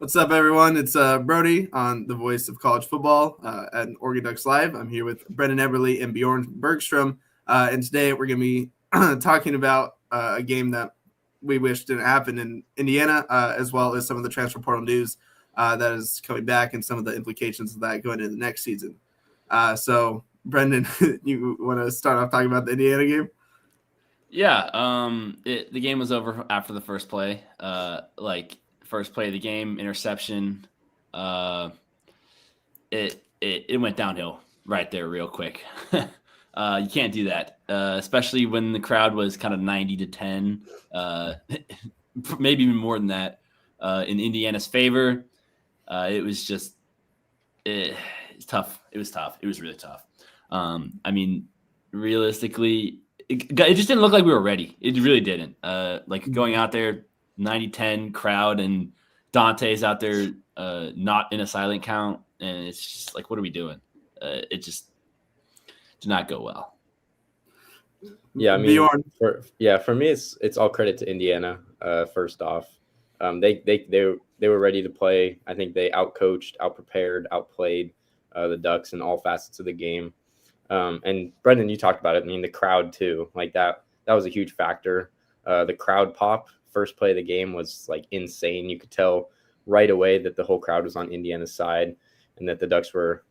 What's up, everyone? It's Brody on the Voice of College Football at Oregon Ducks Live. I'm here with Brendan Eberly and Bjorn Bergstrom, and today we're going to be talking about a game that we wish didn't happen in Indiana, as well as some of the transfer portal news that is coming back and some of the implications of that going into the next season. So, Brendan, you want to start off talking about the Indiana game? Yeah, the game was over after the first play. First play of the game, interception. It went downhill right there real quick. You can't do that, especially when the crowd was kind of 90-10, maybe even more than that, in Indiana's favor. It was just it's tough. It was tough. It was really tough. Realistically, it just didn't look like we were ready. It really didn't. Going out there, 90-10 crowd, and Dante's out there not in a silent count, and it's just like, what are we doing? It just did not go well. Yeah, for me, it's all credit to Indiana. First off, they were ready to play. I think they outcoached, outprepared, outplayed the Ducks in all facets of the game. And Brendan, you talked about it. I mean, the crowd too, like that was a huge factor. The crowd pop first play of the game was like insane. You could tell right away that the whole crowd was on Indiana's side and that the Ducks were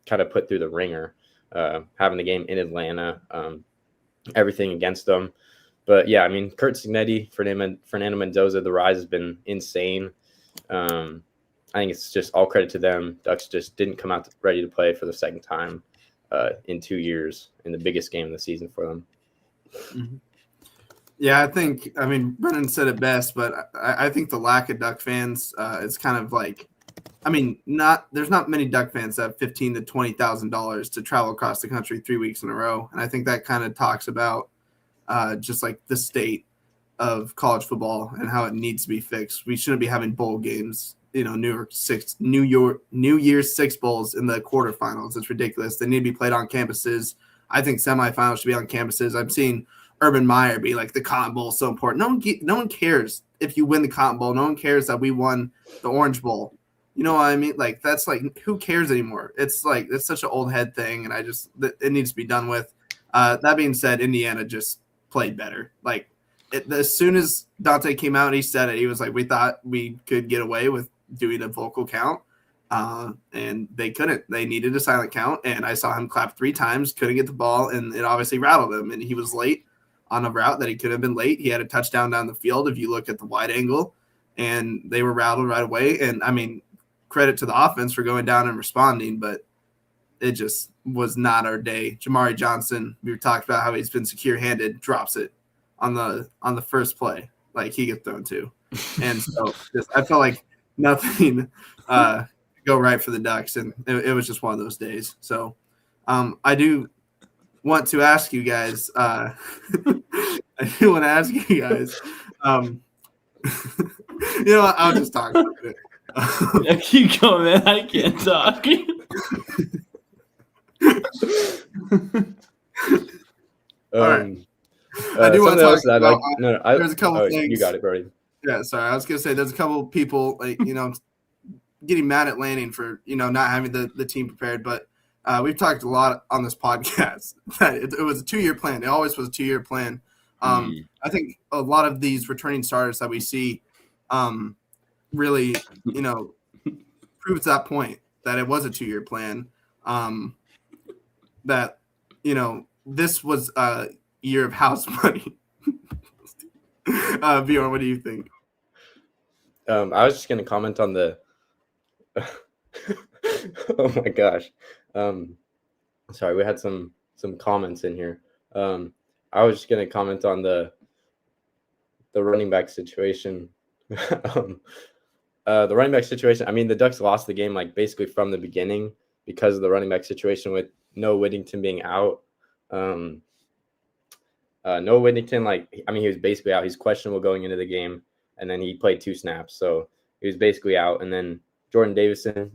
kind of put through the ringer, having the game in Atlanta, everything against them. But yeah, I mean, Kurt Signetti, Fernando Mendoza, the rise has been insane. I think it's just all credit to them. Ducks just didn't come out ready to play for the second time in 2 years in the biggest game of the season for them. Mm-hmm. Yeah, Brennan said it best, but I think the lack of Duck fans is kind of like, there's not many Duck fans that have $15,000 to $20,000 to travel across the country 3 weeks in a row. And I think that kind of talks about just like the state of college football and how it needs to be fixed. We shouldn't be having bowl games, New Year's Six bowls in the quarterfinals. It's ridiculous. They need to be played on campuses. I think semifinals should be on campuses. I've seen Urban Meyer be like, the Cotton Bowl is so important. No one cares if you win the Cotton Bowl. No one cares that we won the Orange Bowl. You know what I mean? Like, that's like, who cares anymore? It's like, it's such an old head thing, and it needs to be done with. That being said, Indiana just played better. Like, as soon as Dante came out and he said it, he was like, we thought we could get away with doing a vocal count, and they couldn't. They needed a silent count, and I saw him clap 3 times, couldn't get the ball, and it obviously rattled him, and he was late on a route that he could have been late. He had a touchdown down the field if you look at the wide angle, and they were rattled right away. And credit to the offense for going down and responding, but it just was not our day. Jamari Johnson, we talked about how he's been secure-handed, drops it on the first play, like he gets thrown to. And so I felt like nothing go right for the Ducks, and it was just one of those days. So I do want to ask you guys. I'll just talk about it. Yeah, keep going, man. I can't talk. All right. I do want to talk about. There's a couple things. You got it, Brody. Yeah, sorry. I was gonna say there's a couple of people getting mad at Lanning for not having the team prepared, but we've talked a lot on this podcast that it was a 2-year plan. It always was a 2-year plan. I think a lot of these returning starters that we see really, proves that point that it was a 2-year plan. That, this was a year of house money. Bjorn, what do you think? I was just going to comment on the oh my gosh. Sorry, we had some comments in here. I was just going to comment on the running back situation. The running back situation, the Ducks lost the game like basically from the beginning because of the running back situation with Noah Whittington being out. Noah Whittington, he was basically out. He's questionable going into the game, and then he played 2 snaps. So he was basically out. And then Jordan Davison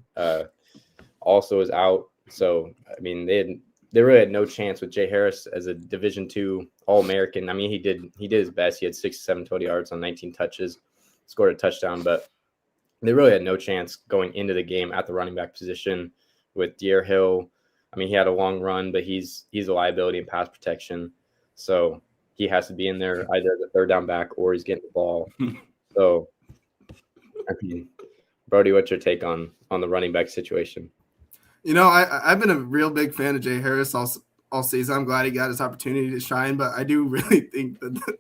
also was out. So, they really had no chance with Jay Harris as a Division II All-American. He did his best. He had 6 7 total yards on 19 touches, scored a touchdown, but they really had no chance going into the game at the running back position with Deer Hill. I mean, he had a long run, but he's a liability in pass protection. So he has to be in there either the third down back or he's getting the ball. So, I mean, Brody, what's your take on the running back situation? I've been a real big fan of Jay Harris all season. I'm glad he got his opportunity to shine, but I do really think that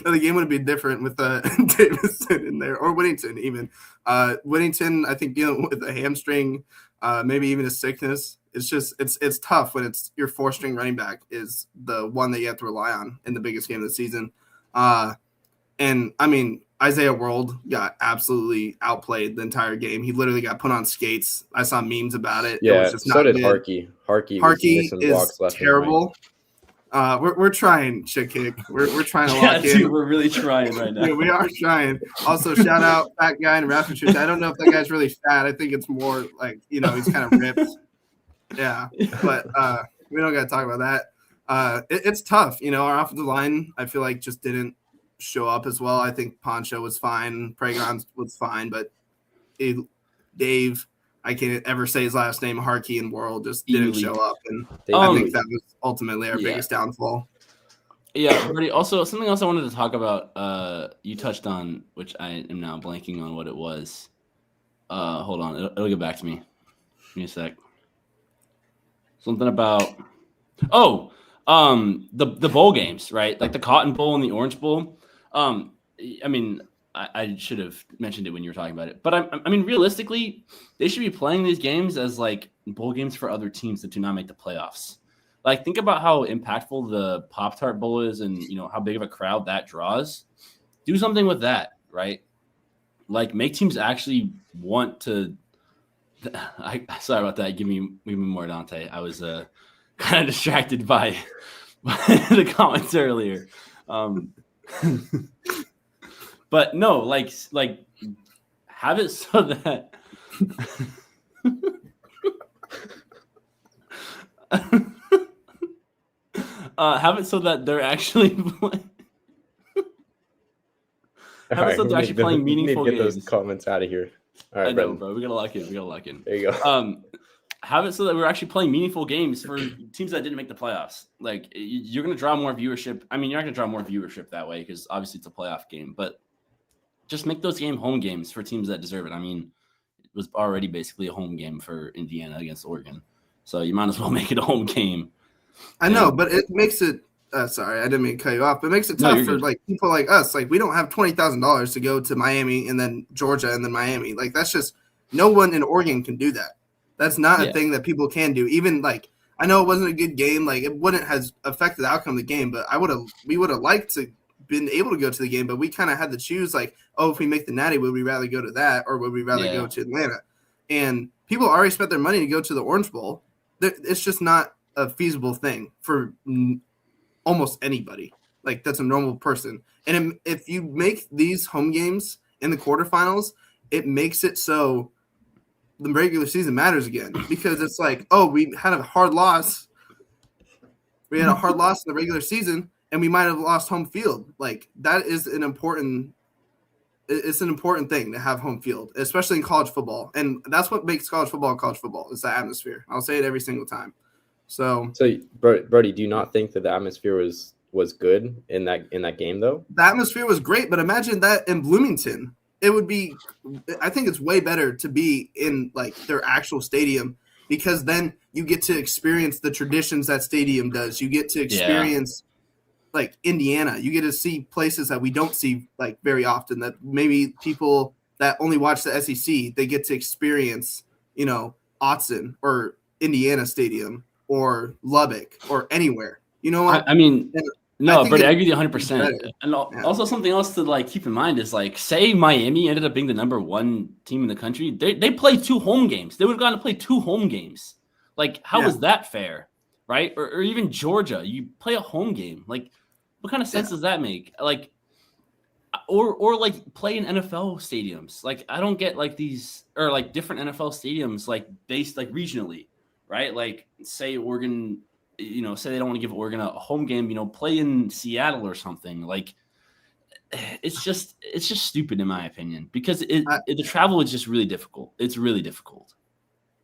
the game would be different with Davison in there, or Whittington even. Whittington, I think, dealing with a hamstring, maybe even a sickness. It's just it's tough when it's your 4-string running back is the one that you have to rely on in the biggest game of the season. And I mean, Isaiah World got absolutely outplayed the entire game. He literally got put on skates. I saw memes about it. Yeah, it was just so did good. Harkey is terrible. We're trying, Chick Kick. We're trying to lock in. Dude, we're really trying right now. Yeah, we are trying. Also, shout out Fat Guy and Raptor. I don't know if that guy's really fat. I think it's more like, he's kind of ripped. Yeah, but we don't got to talk about that. It's tough. Our offensive line, I feel like, just didn't show up as well. I think Poncho was fine. Pregon was fine, but Dave, I can't ever say his last name, Harkey and World just didn't show up. And I think that was ultimately our biggest downfall. Yeah, but also something else I wanted to talk about, you touched on, which I am now blanking on what it was. Hold on, it'll get back to me. Give me a sec. Something about the bowl games, right? Like the Cotton Bowl and the Orange Bowl. I mean, I should have mentioned it when you were talking about it, but I mean, realistically, they should be playing these games as like bowl games for other teams that do not make the playoffs. Like, think about how impactful the Pop-Tart Bowl is, and how big of a crowd that draws. Do something with that, right? Like, make teams actually want to. Sorry about that. Give me more, Dante. I was kind of distracted by the comments earlier. But no, like have it so that have it so that they're actually playing. Playing meaningful games. Get those comments out of here. All right, I know, bro. We gotta lock in. There you go. Have it so that we're actually playing meaningful games for teams that didn't make the playoffs. Like, you're going to draw more viewership. I mean, you're not going to draw more viewership that way because obviously it's a playoff game, but just make those home games for teams that deserve it. I mean, it was already basically a home game for Indiana against Oregon, so you might as well make it a home game. I know, but it makes it sorry, I didn't mean to cut you off, but it makes it tough for like people like us. Like, we don't have $20,000 to go to Miami and then Georgia and then Miami. Like, that's just no one in Oregon can do that. That's not a thing that people can do. Even like, I know it wasn't a good game. Like, it wouldn't have affected the outcome of the game, but we would have liked to been able to go to the game, but we kind of had to choose like, if we make the Natty, would we rather go to that or would we rather go to Atlanta? And people already spent their money to go to the Orange Bowl. It's just not a feasible thing for almost anybody. Like, that's a normal person. And if you make these home games in the quarterfinals, it makes it so the regular season matters again, because it's like, we had a hard loss. We had a hard loss in the regular season, and we might have lost home field. Like, that is an important thing to have home field, especially in college football. And that's what makes college football is the atmosphere. I'll say it every single time. So Brody, do you not think that the atmosphere was good in that game though? The atmosphere was great, but imagine that in Bloomington. It would be, I think it's way better to be in like their actual stadium, because then you get to experience the traditions that stadium does. You get to experience like Indiana. You get to see places that we don't see like very often, that maybe people that only watch the SEC, they get to experience, Autzen or Indiana Stadium or Lubbock or anywhere. You know what? I mean, no, but I agree with you 100%. And also something else to like keep in mind is like, say Miami ended up being the number 1 team in the country. They played 2 home games. They would have gotten to play 2 home games. Like, how is that fair? Right? Or even Georgia, you play a home game. Like, what kind of sense does that make? Like, or like play in NFL stadiums. Like, I don't get like these, or like different NFL stadiums, like based like regionally, right? Like, say Oregon, say they don't want to give Oregon a home game, play in Seattle or something. Like, it's just stupid in my opinion because the travel is just really difficult. It's really difficult.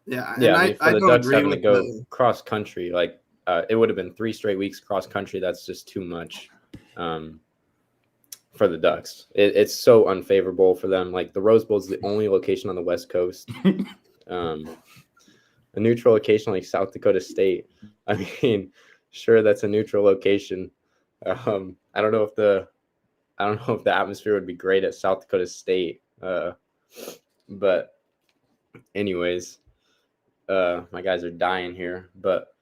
Yeah, yeah. And I mean, for the don't Ducks agree having to with go cross country, like it would have been 3 straight weeks cross country. That's just too much for the Ducks. It's so unfavorable for them. Like the Rose Bowl is the only location on the West Coast. A neutral location like South Dakota State. I mean, sure, that's a neutral location. I don't know if the atmosphere would be great at South Dakota State. But anyways, my guys are dying here. But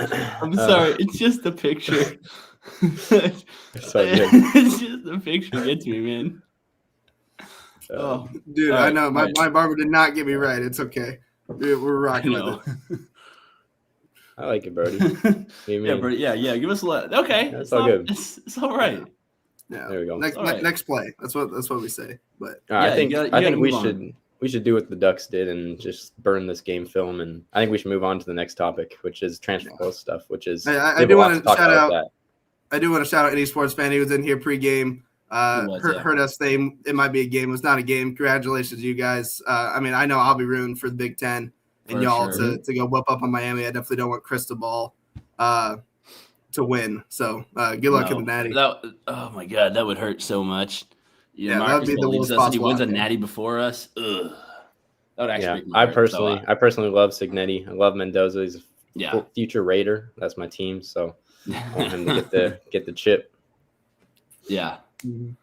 I'm sorry, it's just the picture. It's so good. It's just the picture gets me, man. Dude, I know my barber did not get me right. It's okay. Dude, we're rocking with it. I like it, Brody. Yeah, Brody. Yeah. Give us a let. Okay, that's all good. It's all right. Yeah, there we go. Next play. That's what we say. But I think we should do what the Ducks did and just burn this game film. And I think we should move on to the next topic, which is transfer portal stuff. Which is I do want to shout out. I do want to shout out any sports fan. He was in here pregame. Heard us say it might be a game. It was not a game. Congratulations, you guys. I mean, I know I'll be rooting for the Big Ten and y'all to go whip up on Miami. I definitely don't want Cristobal to win. So good luck in the Natty. Oh my God, that would hurt so much. Yeah, that would be the worst possible. He wins a Natty before us. Ugh. That would actually break my heart. I personally love Cignetti. I love Mendoza. He's a future Raider. That's my team. So I want him to get the chip. Yeah. Mm-hmm.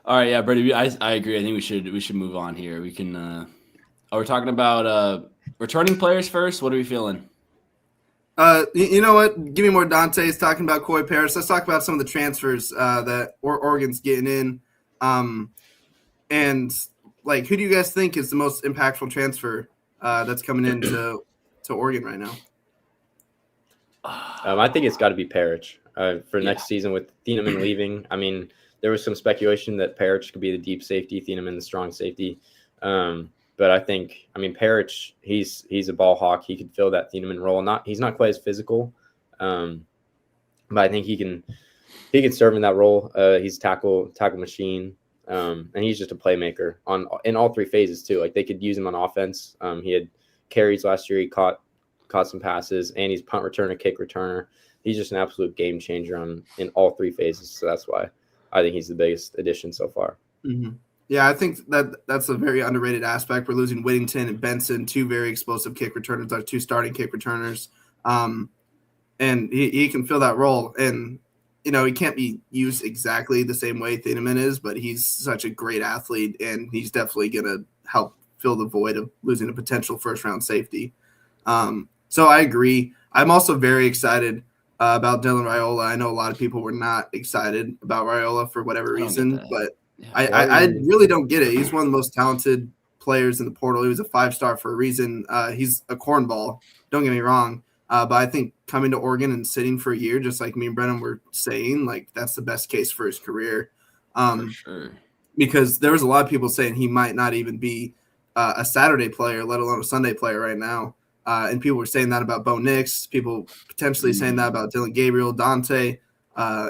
All right, yeah, Brady. I agree. I think we should move on here. We can. We're talking about returning players first. What are we feeling? You know what? Give me more Dante. He's talking about Coy Paris. Let's talk about some of the transfers that Oregon's getting in. And like, who do you guys think is the most impactful transfer that's coming into Oregon right now? I think it's got to be Parrish for next season with Thieneman leaving. I mean, there was some speculation that Parrish could be the deep safety, Thieneman the strong safety. But I think, Parrish, he's a ball hawk. He could fill that Thieneman role. He's not quite as physical, but I think he can serve in that role. He's tackle machine, and he's just a playmaker in all 3 phases too. Like they could use him on offense. He had carries last year. He caught some passes, and he's punt returner, kick returner. He's just an absolute game changer in all 3 phases. So that's why I think he's the biggest addition so far. Mm-hmm. Yeah, I think that's a very underrated aspect. We're losing Whittington and Benson, 2 very explosive kick returners, our 2 starting kick returners. And he can fill that role. And, he can't be used exactly the same way Thieneman is, but he's such a great athlete, and he's definitely going to help fill the void of losing a potential first-round safety. So I agree. I'm also very excited about Dylan Raiola. I know a lot of people were not excited about Raiola for whatever reason, but I really don't get it. He's one of the most talented players in the portal. He was a 5-star for a reason. He's a cornball. Don't get me wrong. But I think coming to Oregon and sitting for a year, just like me and Brennan were saying, like that's the best case for his career. For sure. Because there was a lot of people saying he might not even be a Saturday player, let alone a Sunday player right now. And people were saying that about Bo Nix. People potentially saying that about Dylan Gabriel, Dante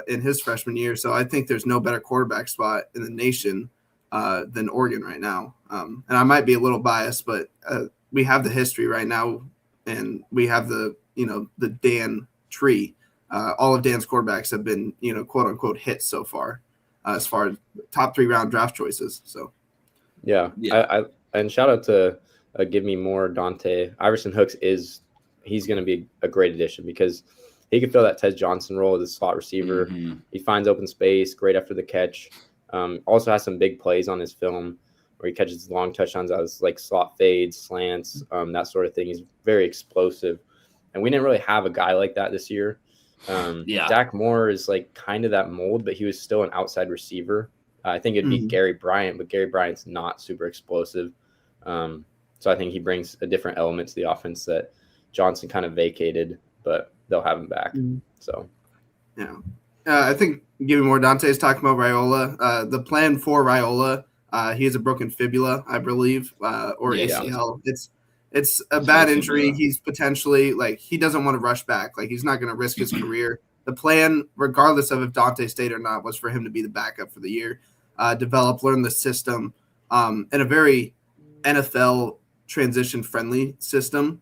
in his freshman year. So I think there's no better quarterback spot in the nation than Oregon right now. And I might be a little biased, but we have the history right now, and we have the Dan tree. All of Dan's quarterbacks have been, quote unquote hits so far as top 3 round draft choices. So, yeah. I and shout out to give me more Dante. Iverson Hooks he's going to be a great addition because he can fill that Tez Johnson role as a slot receiver. Mm-hmm. He finds open space, great after the catch. Also has some big plays on his film where he catches long touchdowns as like slot fades, slants, that sort of thing. He's very explosive. And we didn't really have a guy like that this year. Dak Moore is like kind of that mold, but he was still an outside receiver. I think it'd be Gary Bryant, but Gary Bryant's not super explosive. So I think he brings a different element to the offense that Johnson kind of vacated, but they'll have him back. Mm-hmm. So, yeah. I think giving more Dante's talking about Raiola. The plan for Raiola, he has a broken fibula, I believe, or ACL. It's a bad injury. He's potentially he doesn't want to rush back. Like he's not going to risk his career the plan, regardless of if Dante stayed or not, was for him to be the backup for the year, learn the system, in a very NFL transition-friendly system.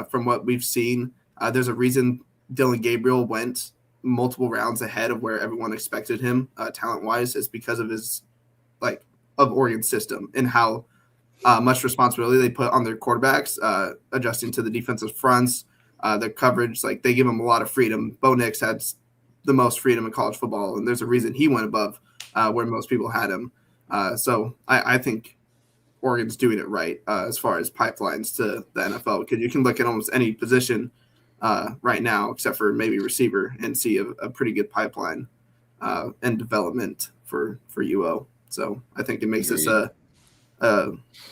From what we've seen, there's a reason Dylan Gabriel went multiple rounds ahead of where everyone expected him, talent-wise, is because of his of Oregon's system and how much responsibility they put on their quarterbacks, adjusting to the defensive fronts, their coverage. Like, they give him a lot of freedom. Bo Nix had the most freedom in college football, and there's a reason he went above where most people had him. So I think Oregon's doing it right as far as pipelines to the NFL, because you can look at almost any position right now, except for maybe receiver, and see a pretty good pipeline and development for UO. So I think it makes this a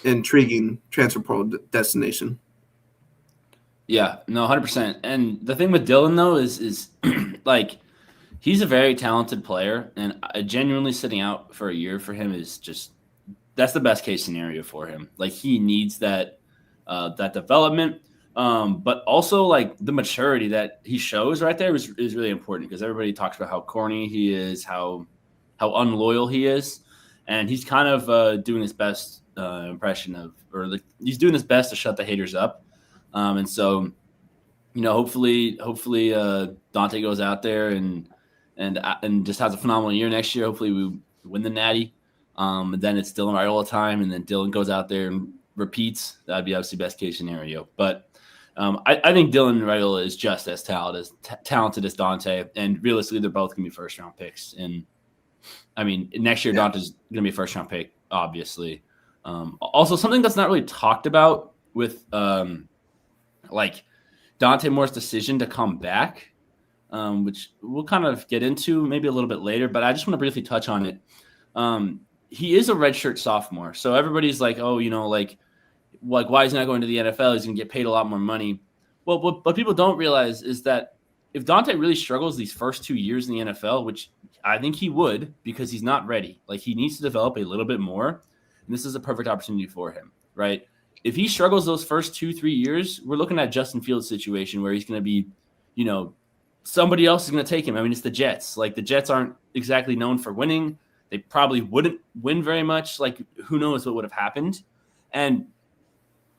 intriguing transfer portal destination. Yeah, no, 100%. And the thing with Dylan, though, is like, he's a very talented player, and genuinely sitting out for a year for him is just, that's the best case scenario for him. Like, he needs that development, but also like the maturity that he shows right there is really important, because everybody talks about how corny he is, how unloyal he is, and he's kind of doing his best impression of, or he's doing his best to shut the haters up. And so, hopefully Dante goes out there and just has a phenomenal year next year. Hopefully we win the Natty. And then it's Dylan Raiola time, and then Dylan goes out there and repeats. That'd be obviously best case scenario. But I think Dylan Raiola is just as talented as Dante, and realistically, they're both going to be first round picks. And I mean, next year Dante's going to be a first round pick, obviously. Also, something that's not really talked about with like Dante Moore's decision to come back, which we'll kind of get into maybe a little bit later, but I just want to briefly touch on it. He is a redshirt sophomore, so everybody's like, oh, like why is he not going to the NFL? He's going to get paid a lot more money. Well, what people don't realize is that if Dante really struggles these first 2 years in the NFL, which I think he would, because he's not ready, like, he needs to develop a little bit more, and this is a perfect opportunity for him, right? If he struggles those first 2-3 years, we're looking at Justin Fields' situation where he's going to be, somebody else is going to take him. I mean, it's the Jets. Like, the Jets aren't exactly known for winning. They probably wouldn't win very much. Like, who knows what would have happened? And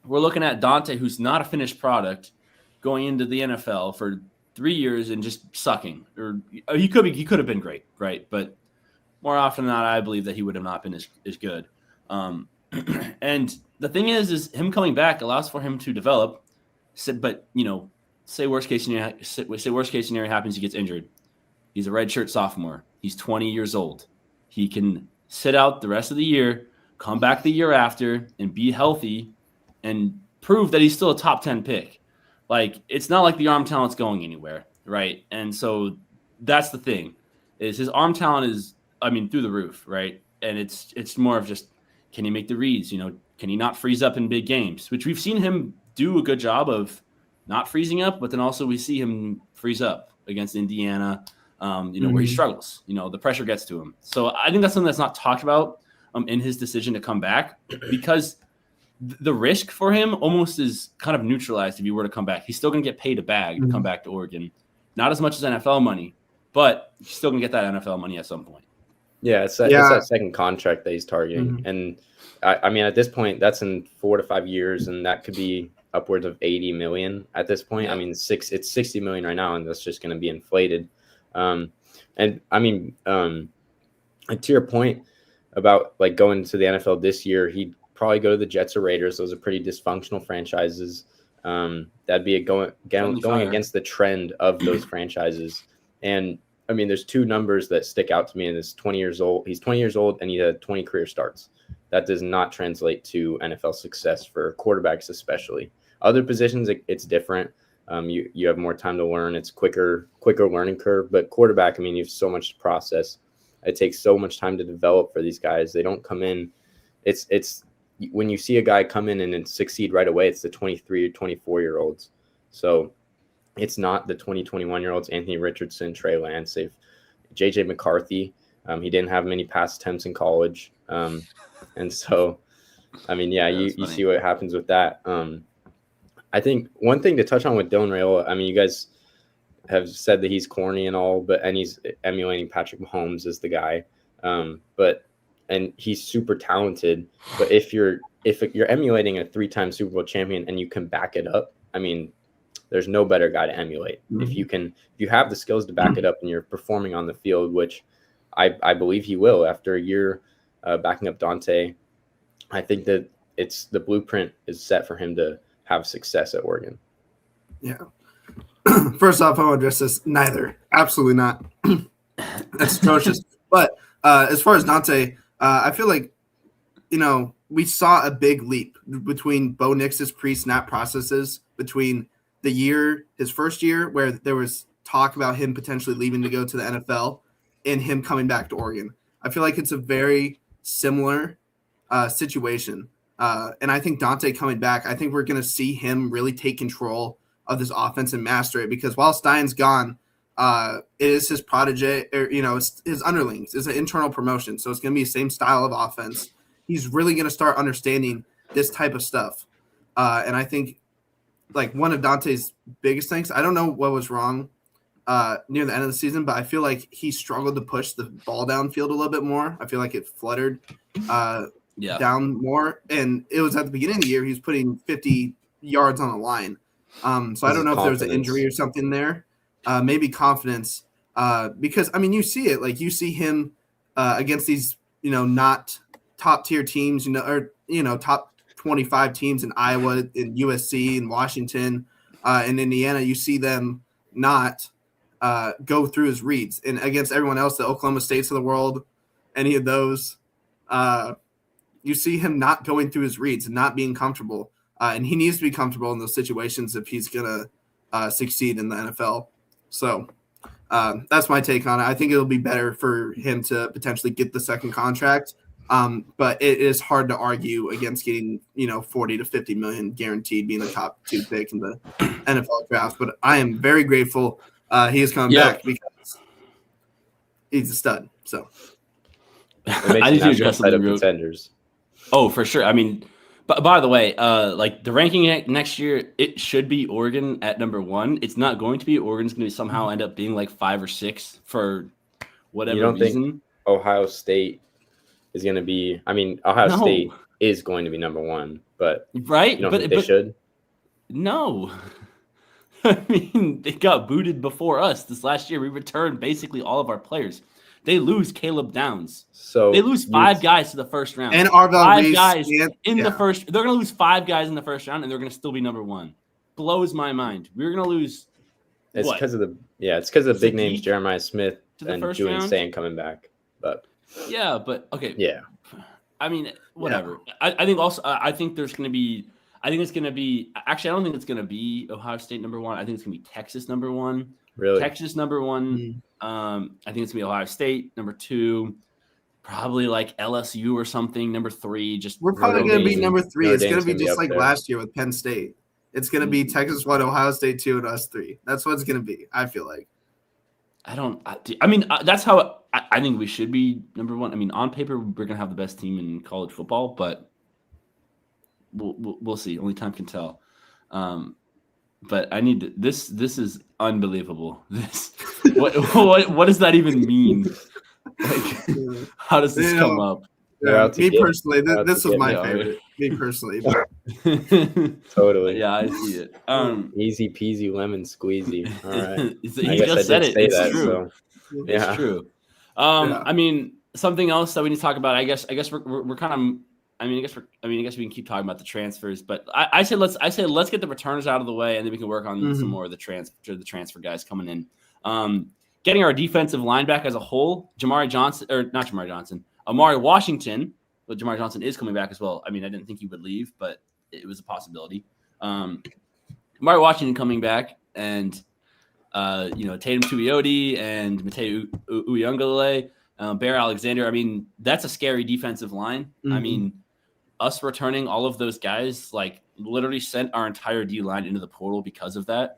we're looking at Dante, who's not a finished product, going into the NFL for 3 years and just sucking. Or he could have been great, right? But more often than not, I believe that he would have not been as good. And the thing is him coming back allows for him to develop. But say worst case scenario happens, he gets injured. He's a redshirt sophomore. He's 20 years old. He can sit out the rest of the year, come back the year after, and be healthy, and prove that he's still a top 10 pick. Like, it's not like the arm talent's going anywhere, right? And so that's the thing, is his arm talent is, through the roof, right? And it's more of just, can he make the reads? Can he not freeze up in big games? Which we've seen him do a good job of not freezing up, but then also we see him freeze up against Indiana, where he struggles. The pressure gets to him. So I think that's something that's not talked about in his decision to come back, because the risk for him almost is kind of neutralized if he were to come back. He's still going to get paid a bag to come back to Oregon. Not as much as NFL money, but he's still going to get that NFL money at some point. Yeah, it's that second contract that he's targeting. And at this point, that's in 4 to 5 years, and that could be upwards of 80 million at this point. Yeah. It's 60 million right now, and that's just going to be inflated. To your point about like going to the NFL this year, he'd probably go to the Jets or Raiders. Those are pretty dysfunctional franchises. That'd be going against the trend of those franchises. And there's two numbers that stick out to me, and it's 20 years old. He's 20 years old, and he had 20 career starts. That does not translate to NFL success for quarterbacks, especially. Other positions, it's different. You have more time to learn. It's quicker learning curve. But quarterback, you have so much to process. It takes so much time to develop for these guys. They don't come in. It's when you see a guy come in and succeed right away, it's the 23 or 24-year-olds. So it's not the 20-21-year-olds, Anthony Richardson, Trey Lance, J.J. McCarthy. He didn't have many pass attempts in college. And so, you see what happens with that. I think one thing to touch on with Dylan Raiola, you guys, have said that he's corny and all, and he's emulating Patrick Mahomes as the guy. And he's super talented. But if you're emulating a 3-time Super Bowl champion and you can back it up, I mean, there's no better guy to emulate. Mm-hmm. If you have the skills to back it up and you're performing on the field, which I believe he will after a year backing up Dante, I think that the blueprint is set for him to have success at Oregon. Yeah. First off, I want to address this. Neither. Absolutely not. That's atrocious. But as far as Dante, I feel like, we saw a big leap between Bo Nix's pre-snap processes between his first year, where there was talk about him potentially leaving to go to the NFL, and him coming back to Oregon. I feel like it's a very similar situation. And I think Dante coming back, I think we're going to see him really take control of this offense and master it, because while Stein's gone, it is his protege, or, it's his underlings. It's an internal promotion. So it's going to be the same style of offense. He's really going to start understanding this type of stuff. And I think, like, one of Dante's biggest things, I don't know what was wrong near the end of the season, but I feel like he struggled to push the ball downfield a little bit more. I feel like it fluttered down more. And it was at the beginning of the year, he was putting 50 yards on the line. So I don't know if there was an injury or something there. Maybe confidence. Because, I mean, you see it. Like, you see him against these, not top-tier teams, or, top 25 teams in Iowa, in USC, in Washington, in Indiana. You see them not go through his reads. And against everyone else, the Oklahoma States of the world, any of those, you see him not going through his reads and not being comfortable. And he needs to be comfortable in those situations if he's going to succeed in the NFL. So that's my take on it. I think it'll be better for him to potentially get the second contract. But it is hard to argue against getting, 40 to 50 million guaranteed, being the top 2 pick in the NFL draft. But I am very grateful he is coming back, because he's a stud. So I need to address the contenders. Oh, for sure. I mean, but by the way, like the ranking next year, it should be Oregon at number 1. It's not going to be. Oregon's going to somehow end up being like 5 or 6 for whatever reason. Think Ohio State is going to be? I mean, Ohio State is going to be number 1, but right? You don't think they should? No. I mean, they got booted before us this last year. We returned basically all of our players. They lose Caleb Downs. So they lose 5 guys to the first round. And Arvell 5 guys in the first. They're going to lose 5 guys in the first round, and they're going to still be number 1. Blows my mind. We're going to lose. It's because of the big names, Jeremiah Smith and Julian Sane coming back. But yeah, but okay. Yeah. I mean, whatever. Yeah. I think also I think there's going to be. I think it's going to be. Actually, I don't think it's going to be Ohio State number 1. I think it's going to be Texas number 1. Really? Texas number 1. Mm-hmm. I think it's gonna be Ohio State number 2, probably like LSU or something number 3. Just we're probably gonna be number 3. It's gonna be just like last year with Penn State. It's gonna be Texas 1, Ohio State 2, and us 3. That's what it's gonna be. I feel like. I mean, that's how I think we should be number 1. I mean, on paper we're gonna have the best team in college football, but we'll see. Only time can tell. But I need to, this is unbelievable. What does that even mean? Like, how does this come up? Yeah, me personally, this was my favorite. Me personally, totally. Yeah, I see it. Easy peasy lemon squeezy. All right, you just said it. It's true. So, yeah, it's true. I mean, something else that we need to talk about. I guess we're kind of. I guess we can keep talking about the transfers, but I say let's get the returners out of the way, and then we can work on some more of the transfer guys coming in. Getting our defensive line back as a whole, Amari Washington, but Jamari Johnson is coming back as well. I mean, I didn't think he would leave, but it was a possibility. Amari Washington coming back, and Tatum Tuioti and Mateo Uyunglele, Bear Alexander. I mean, that's a scary defensive line. Mm-hmm. I mean, us returning all of those guys, like, literally sent our entire D line into the portal because of that,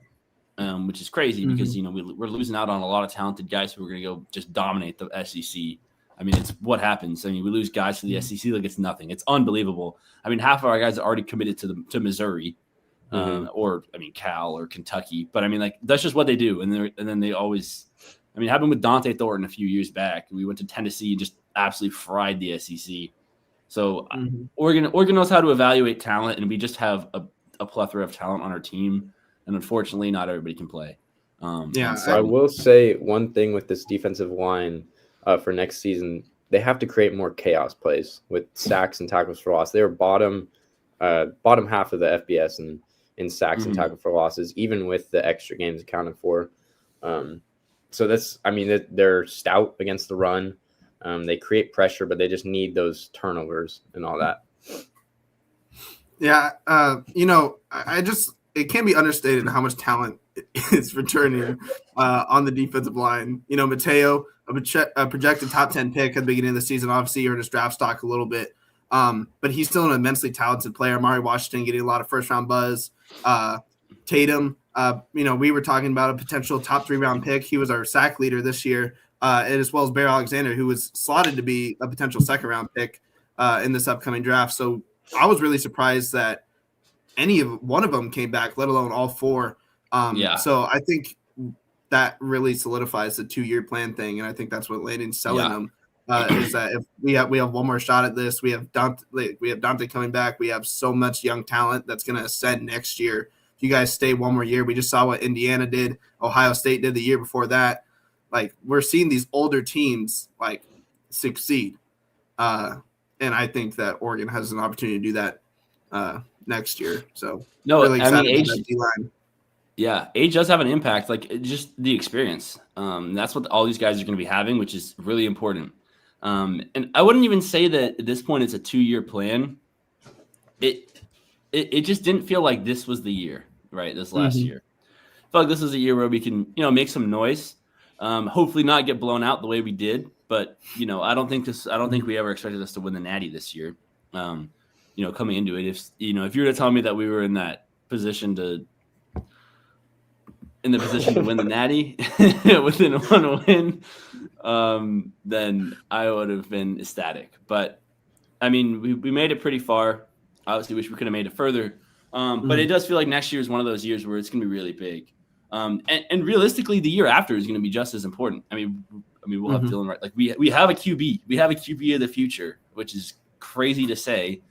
which is crazy because, we're losing out on a lot of talented guys who are going to go just dominate the SEC. I mean, it's what happens. I mean, we lose guys to the SEC like it's nothing. It's unbelievable. I mean, half of our guys are already committed to Missouri. or I mean Cal or Kentucky. But I mean, like that's just what they do, and then they always. I mean, it happened with Dante Thornton a few years back. We went to Tennessee and just absolutely fried the SEC. So Oregon knows how to evaluate talent, and we just have a plethora of talent on our team. And unfortunately, not everybody can play. So I will say one thing with this defensive line for next season. They have to create more chaos plays with sacks and tackles for loss. They were bottom half of the FBS in sacks and tackle for losses, even with the extra games accounted for. So they're stout against the run. They create pressure, but they just need those turnovers and all that. Yeah, it can't be understated how much talent is returning on the defensive line. Mateo, a projected top 10 pick at the beginning of the season, obviously earned his draft stock a little bit, but he's still an immensely talented player. Amari Washington getting a lot of first-round buzz. Tatum, we were talking about a potential top 3-round pick. He was our sack leader this year, as well as Bear Alexander, who was slotted to be a potential second-round pick in this upcoming draft. So I was really surprised that one of them came back, let alone all four. So I think that really solidifies the 2-year plan thing, and I think that's what Landon's selling them. Is that if we have one more shot at this, we have Dante coming back. We have so much young talent that's going to ascend next year. If you guys stay one more year, we just saw what Indiana did, Ohio State did the year before that. Like we're seeing these older teams like succeed, and I think that Oregon has an opportunity to do that next year. So really excited about that D-line. Yeah, age does have an impact. Like just the experience. That's what all these guys are going to be having, which is really important. And I wouldn't even say that at this point it's a 2-year plan. It just didn't feel like this was the year, right? This last year. I felt like this is a year where we can, make some noise. Hopefully not get blown out the way we did, but I don't think we ever expected us to win the Natty this year. Coming into it, if you were to tell me that we were in the position to win the Natty within one win, then I would have been ecstatic. But I mean, we made it pretty far. Obviously, wish we could have made it further. But it does feel like next year is one of those years where it's going to be really big. And realistically, the year after is going to be just as important. I mean, we'll have Dylan right. Like we have a QB. We have a QB of the future, which is crazy to say,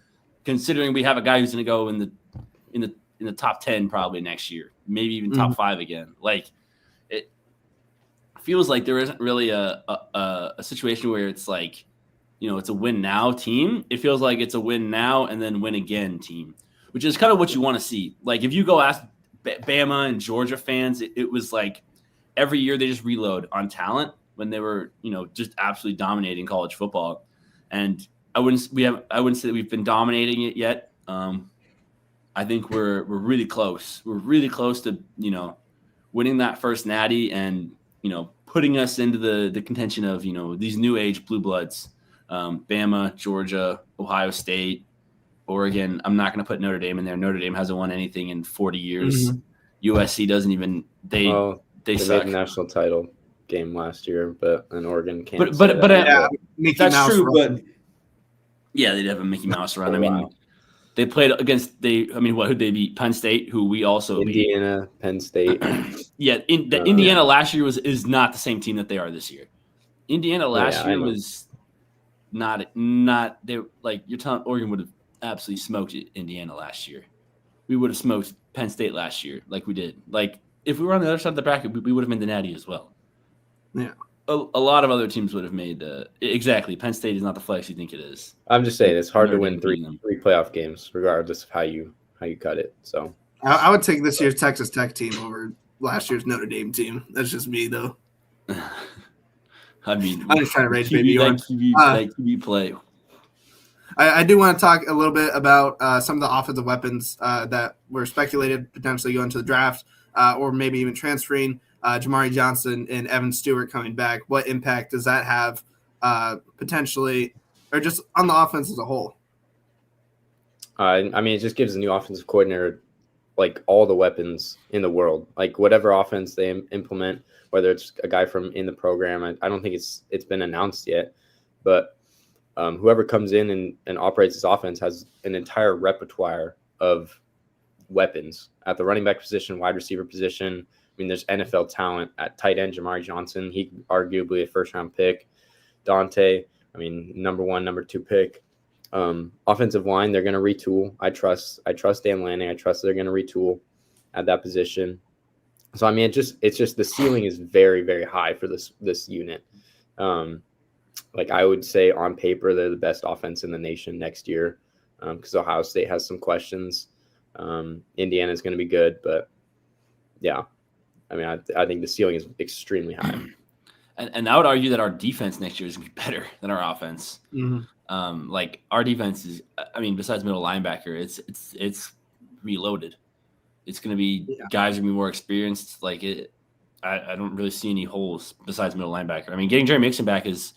considering we have a guy who's going to go in the top 10 probably next year, maybe even top 5 again. Like it feels like there isn't really a situation where it's like, it's a win now team. It feels like it's a win now and then win again team, which is kind of what you want to see. Like if you go ask Bama and Georgia fans, it was like every year they just reload on talent when they were, just absolutely dominating college football. And I wouldn't say that we've been dominating it yet. I think we're really close. We're really close to, winning that first Natty and, putting us into the contention of, these new age blue bloods, Bama, Georgia, Ohio State, Oregon. I'm not going to put Notre Dame in there. Notre Dame hasn't won anything in 40 years. USC doesn't even they suck. Made the national title game last year, but in Oregon can't. But that's true. Run. But yeah, they did have a Mickey Mouse run. I mean, they played against who'd they beat? Penn State, who we also Indiana, beat. Penn State. Yeah, Indiana last year is not the same team that they are this year. Indiana last year was not they like you're telling Oregon would have absolutely smoked Indiana last year. We would have smoked Penn State last year, like we did. Like if we were on the other side of the bracket, we would have made the Natty as well. Yeah, a lot of other teams would have made exactly. Penn State is not the flex you think it is. I'm just saying it's hard to win three playoff games, regardless of how you cut it. So I would take this year's Texas Tech team over last year's Notre Dame team. That's just me, though. I mean, I'm just trying to rage baby on QB play. I do want to talk a little bit about some of the offensive weapons that were speculated potentially going to the draft or maybe even transferring. Jamari Johnson and Evan Stewart coming back. What impact does that have potentially or just on the offense as a whole? I mean, it just gives the new offensive coordinator like all the weapons in the world. Like whatever offense they implement, whether it's a guy from in the program, I don't think it's been announced yet, but whoever comes in and operates this offense has an entire repertoire of weapons at the running back position, wide receiver position. I mean, there's NFL talent at tight end. Jamari Johnson, he arguably a first-round pick. Dante, I mean, number 1, number 2 pick. Offensive line, they're going to retool. I trust Dan Lanning. I trust they're going to retool at that position. So I mean, it's just the ceiling is very, very high for this unit. Like I would say on paper, they're the best offense in the nation next year because Ohio State has some questions. Indiana is going to be good, but yeah, I mean, I think the ceiling is extremely high. And I would argue that our defense next year is going to be better than our offense. Mm-hmm. Like our defense is, I mean, besides middle linebacker, it's reloaded. It's going to be guys are going to be more experienced. Like I don't really see any holes besides middle linebacker. I mean, getting Jerry Mixon back is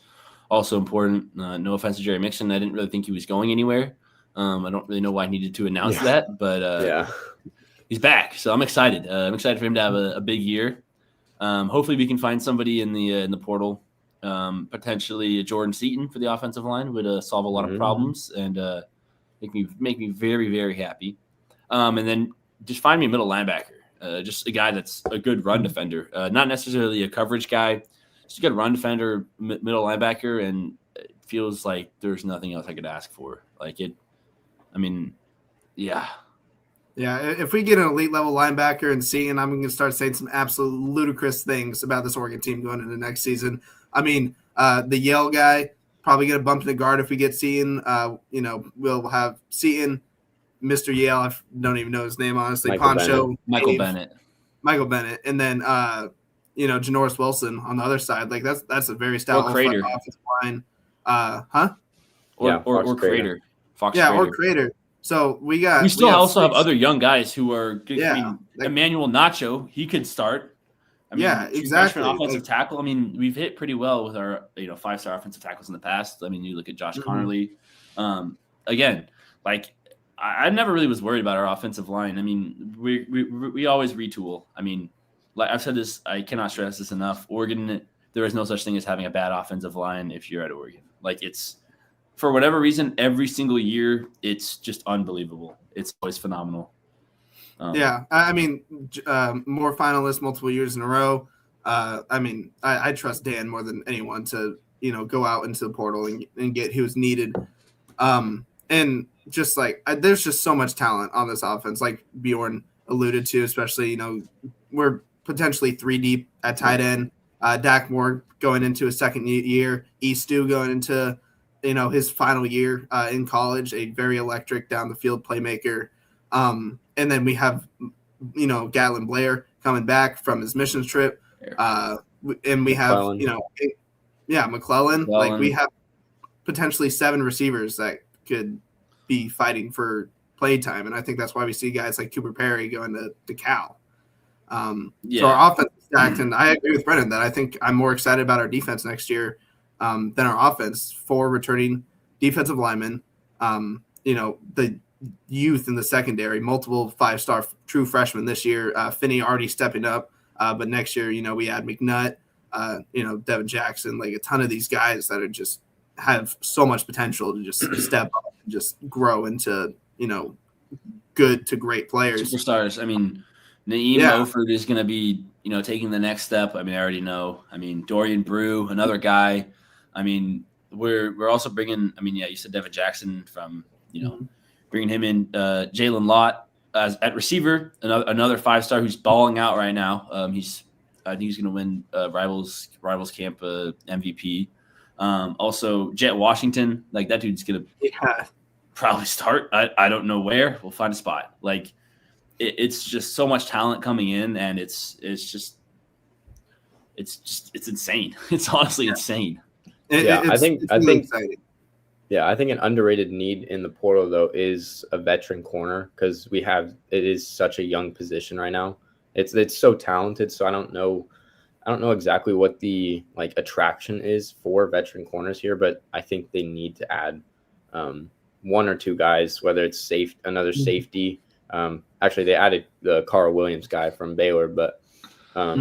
also important. No offense to Jerry Mixon. I didn't really think he was going anywhere. I don't really know why he needed to announce that, but he's back. So I'm excited. I'm excited for him to have a big year. Hopefully we can find somebody in the portal, potentially Jordan Seaton for the offensive line would solve a lot of problems and make me very, very happy. And then just find me a middle linebacker, just a guy that's a good run defender, not necessarily a coverage guy, just a good run defender, middle linebacker, and it feels like there's nothing else I could ask for. Like it, I mean, yeah. Yeah, if we get an elite level linebacker and Seaton, I'm going to start saying some absolute ludicrous things about this Oregon team going into next season. I mean, the Yale guy probably going to bump into guard if we get Seaton. We'll have Seaton, Mr. Yale. I don't even know his name, honestly. Michael Bennett. And then, Janoris Wilson on the other side. Like that's a very stout offensive line. Or Crater. Fox yeah, Crater. or Crater. So we still also have other young guys who are good. I mean, Emmanuel Nacho, he could start. I mean, exactly. Offensive tackle. I mean, we've hit pretty well with our 5-star offensive tackles in the past. I mean, you look at Josh Connerly. Again, like I never really was worried about our offensive line. I mean, we always retool. I mean, like I've said this, I cannot stress this enough. Oregon, there is no such thing as having a bad offensive line if you're at Oregon. Like it's. For whatever reason, every single year, it's just unbelievable. It's always phenomenal. I mean, more finalists multiple years in a row. I trust Dan more than anyone to, go out into the portal and get who's needed. And just like, there's just so much talent on this offense, like Bjorn alluded to, especially, we're potentially 3 deep at tight end. Dak Moore going into his second year, Eastu going into his final year in college, a very electric down the field playmaker. And then we have, Gatlin Blair coming back from his missions trip. And we have, McClellan. Like we have potentially 7 receivers that could be fighting for play time. And I think that's why we see guys like Cooper Perry going to Cal. So our offense is stacked. And I agree with Brennan that I think I'm more excited about our defense next year than our offense. 4 returning defensive linemen, the youth in the secondary, multiple 5-star true freshmen this year. Finney already stepping up, but next year, we add McNutt, Devin Jackson, like a ton of these guys that are just have so much potential to just step up and just grow into, good to great players. Superstars. I mean, Naeem Oford is going to be, taking the next step. I mean, I already know. I mean, Dorian Brew, another guy. I mean, we're also bringing. I mean, you said Devin Jackson from bringing him in. Jalen Lott at receiver, another 5-star who's balling out right now. I think he's going to win Rivals Camp MVP. Also, Jet Washington, like that dude's going to probably start. I don't know where. We'll find a spot. Like it's just so much talent coming in, and it's insane. It's honestly insane. I think an underrated need in the portal though is a veteran corner because it is such a young position right now. It's so talented. So I don't know exactly what the attraction is for veteran corners here, but I think they need to add 1 or 2 guys, whether it's another safety. Actually, they added the Carl Williams guy from Baylor, but I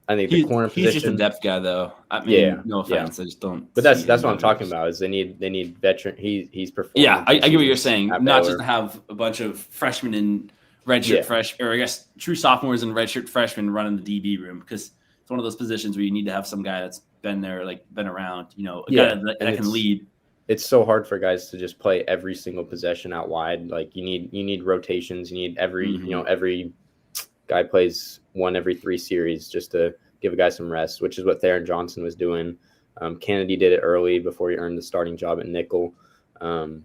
think the corner position. He's just a depth guy, though. I mean, no offense, I just don't. But that's what I'm talking about. Is they need veteran. He's performing. Yeah, I get what you're saying. Not just to have a bunch of freshmen in redshirt fresh, or I guess true sophomores and redshirt freshmen running the DB room, because it's one of those positions where you need to have some guy that's been there, like been around, a guy that can lead. It's so hard for guys to just play every single possession out wide. Like you need rotations. You need every guy plays one every 3 series just to give a guy some rest, which is what Theron Johnson was doing. Kennedy did it early before he earned the starting job at nickel. That's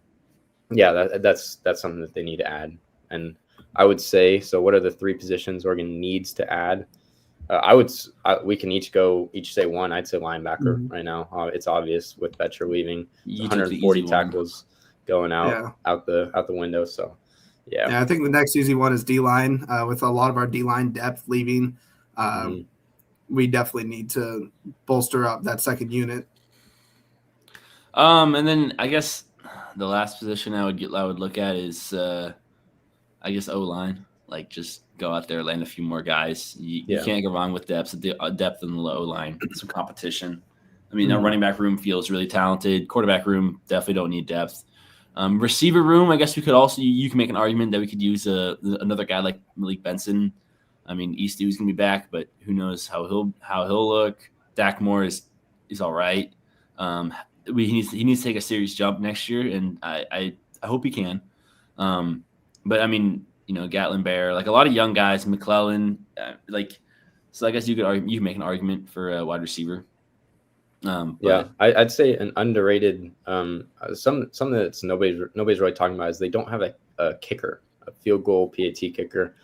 something that they need to add. And I would say, so what are the 3 positions Oregon needs to add? We can each say one. I'd say linebacker right now. It's obvious with Betcher leaving, 140 tackles going out the window. So, yeah. I think the next easy one is D-line. With a lot of our D-line depth leaving, we definitely need to bolster up that second unit. And then I guess the last position I would look at is O-line. Like, just go out there, land a few more guys. You can't go wrong with depth in the O-line. Some competition. I mean, our running back room feels really talented. Quarterback room definitely don't need depth. Receiver room, I guess we could also, you can make an argument that we could use another guy like Malik Benson. I mean, Eastew's gonna be back, but who knows how he'll look. Dak Moore is all right. He needs to take a serious jump next year, and I hope he can. But I mean, Gatlin Bear, like a lot of young guys, McClellan, so I guess you can make an argument for a wide receiver. I'd say an underrated something that's nobody's really talking about is they don't have a kicker, a field goal PAT kicker.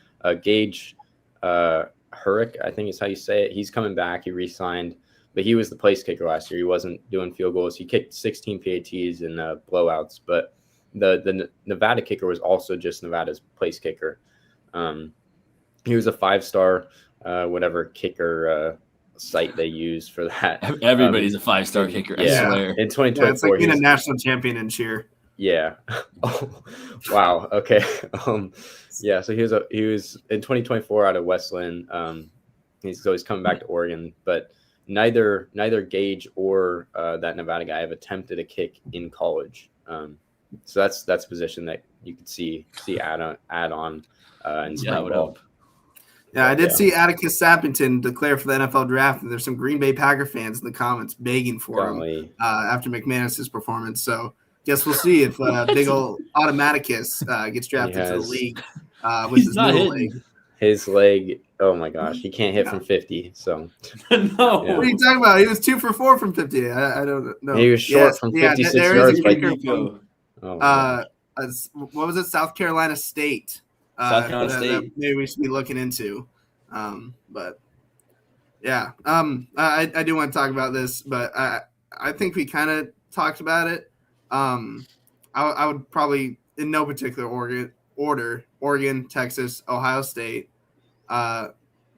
Gage Hurrick, I think is how you say it. He's coming back. He re-signed, but he was the place kicker last year. He wasn't doing field goals. He kicked 16 PATs in blowouts, but the Nevada kicker was also just Nevada's place kicker. He was a 5-star kicker site they use for that. Everybody's a 5-star kicker. I swear. In 2024, it's like being a national champion in cheer. Yeah. Oh, wow. Okay. So he was in 2024 out of Westland. He's coming back to Oregon, but neither Gage or that Nevada guy have attempted a kick in college. So that's a position that you could see add on in spring ball. Yeah, I did see Atticus Sappington declare for the NFL draft, and there's some Green Bay Packer fans in the comments begging for him after McManus's performance. So guess we'll see if big old Automaticus gets drafted to the league with his middle leg. His leg, oh my gosh, he can't hit from 50. So no, what are you talking about? He was 2 for 4 from 50. I don't know. He was short from 56 yards. What was it? South Carolina State. That maybe we should be looking into. But yeah, I do want to talk about this, but I think we kind of talked about it. I would probably, in no particular order, Oregon, Texas, Ohio State,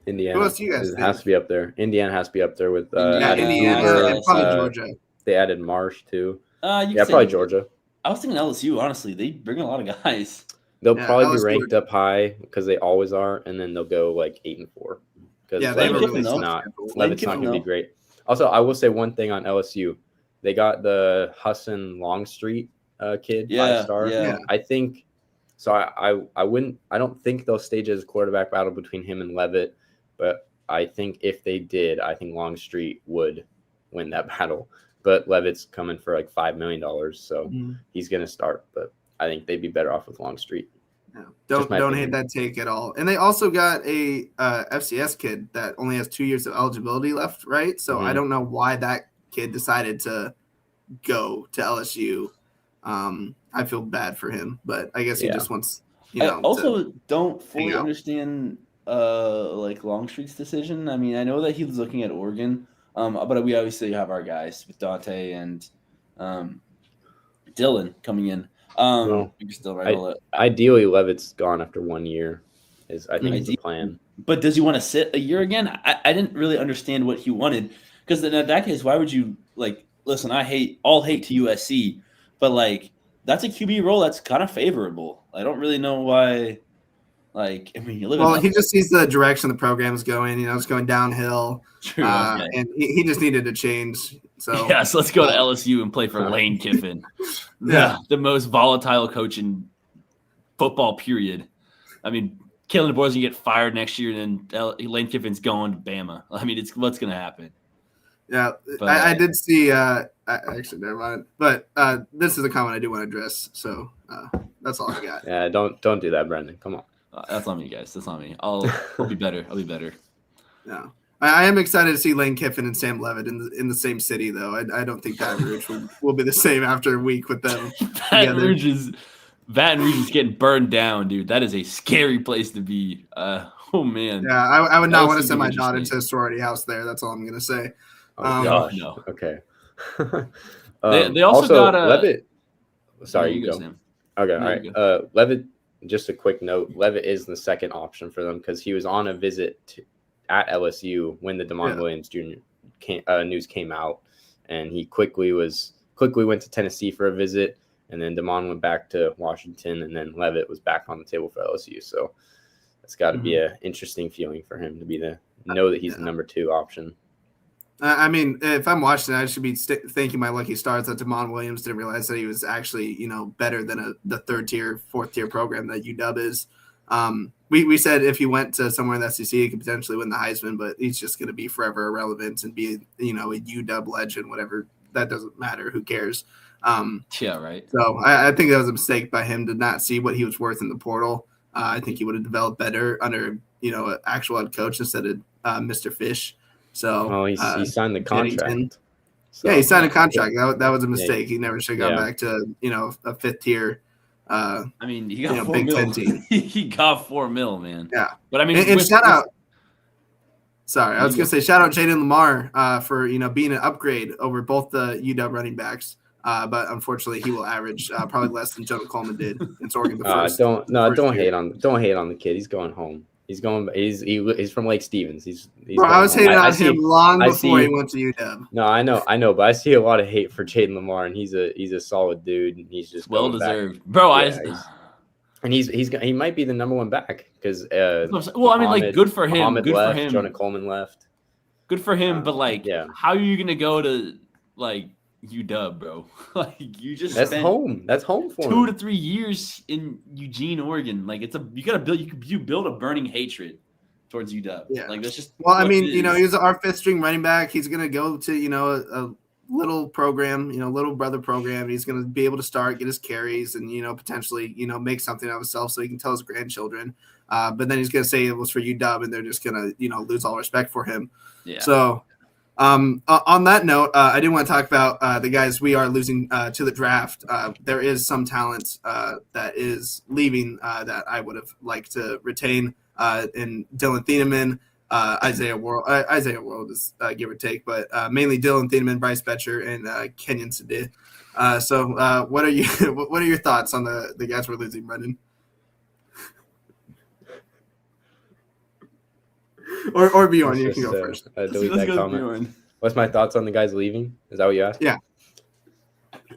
Indiana. Who else do you guys think? Has to be up there. Indiana has to be up there with Indiana and probably Georgia. They added Marsh too. Probably Georgia. I was thinking LSU. Honestly, they bring a lot of guys. They'll probably be ranked up high because they always are, and then they'll go like 8-4. Because Levitt's not going to be great. Also, I will say one thing on LSU. They got the Hassan Longstreet kid, 5-star. Yeah. I think so. I don't think they'll stage as a quarterback battle between him and Levitt, but I think if they did, I think Longstreet would win that battle. But Levitt's coming for like $5 million, so he's going to start. But I think they'd be better off with Longstreet. Yeah. Don't hate that take at all. And they also got a FCS kid that only has 2 years of eligibility left, right? So I don't know why that kid decided to go to LSU. I feel bad for him, but I guess he just wants, I also don't fully understand like Longstreet's decision. I mean, I know that he was looking at Oregon, but we obviously have our guys with Dante and Dylan coming in. Ideally, Levitt's gone after 1 year. I think is the plan. But does he want to sit a year again? I didn't really understand what he wanted, because in that case, why would you listen? I hate to USC, but that's a QB role that's kind of favorable. I don't really know why. He just sees the direction the program is going. It's going downhill. True, and he just needed to change. So let's go to LSU and play for Lane Kiffin, the most volatile coach in football. Period. I mean, Kalen DeBoer's gonna get fired next year, and then Lane Kiffin's going to Bama. I mean, it's what's gonna happen. Yeah, but I did see. Actually, never mind. But this is a comment I do want to address. So that's all I got. Yeah, don't do that, Brendan. Come on. That's on me, guys. That's on me. I'll be better. I'll be better. No, I am excited to see Lane Kiffin and Sam Levitt in the same city, though. I don't think Baton Rouge will be the same after a week with them. Baton Rouge is getting burned down, dude. That is a scary place to be. Oh man. Yeah, I would not want to send my daughter to a sorority house there. That's all I'm gonna say. Oh gosh. No. Okay. They also got a Levitt. Sorry, you go. Sam. Okay, all right. Levitt. Just a quick note: Levitt is the second option for them because he was on a visit at LSU when the DeMond Williams Jr. News came out, and he quickly went to Tennessee for a visit, and then DeMond went back to Washington, and then Levitt was back on the table for LSU. So it's got to be an interesting feeling for him to know that he's the number 2 option. I mean, if I'm watching it, I should be thanking my lucky stars that DeMond Williams didn't realize that he was actually, better than the 3rd-tier, 4th-tier program that UW is. We said if he went to somewhere in the SEC, he could potentially win the Heisman, but he's just going to be forever irrelevant and be, a UW legend, whatever. That doesn't matter. Who cares? Yeah, right. So I think that was a mistake by him to not see what he was worth in the portal. I think he would have developed better under, an actual head coach instead of Mr. Fish. So he signed the contract. So, he signed a contract. That was a mistake. He never should have gone back to a 5th tier. I mean, he got $4 Big million. 10 team. He got $4 million, man. Yeah, but I mean, and shout out. Sorry, I was gonna say shout out Jaden Lamar for being an upgrade over both the UW running backs. But unfortunately, he will average probably less than Jonah Coleman did. It's Oregon the first. Don't hate on the kid. He's going home. He's from Lake Stevens. Bro, I was hating on him long before he went to UW. No, I know, but I see a lot of hate for Jaden Lamar, and he's a solid dude, and he's just well deserved, bro. And he might be the number 1 back because good for him. Muhammad good left, for him. Jonah Coleman left. Good for him, but how are you gonna go to UW, bro? You just that's home for 2 to 3 years in Eugene, Oregon. You build a burning hatred towards UW. Yeah, that's just. Well, I mean, he's our 5th string running back. He's gonna go to a little program, little brother program. He's gonna be able to start, get his carries, and potentially make something of himself so he can tell his grandchildren. But then he's gonna say it was for UW, and they're just gonna lose all respect for him. Yeah. So. On that note, I did want to talk about the guys we are losing to the draft. There is some talent that is leaving that I would have liked to retain in Dylan Thieneman, Isaiah World is give or take, but mainly Dylan Thieneman, Bryce Betcher, and Kenyon Sade. So what are your thoughts on the guys we're losing, Brendan? Or Bjorn, you can go first. Delete that comment. What's my thoughts on the guys leaving? Is that what you asked? Yeah.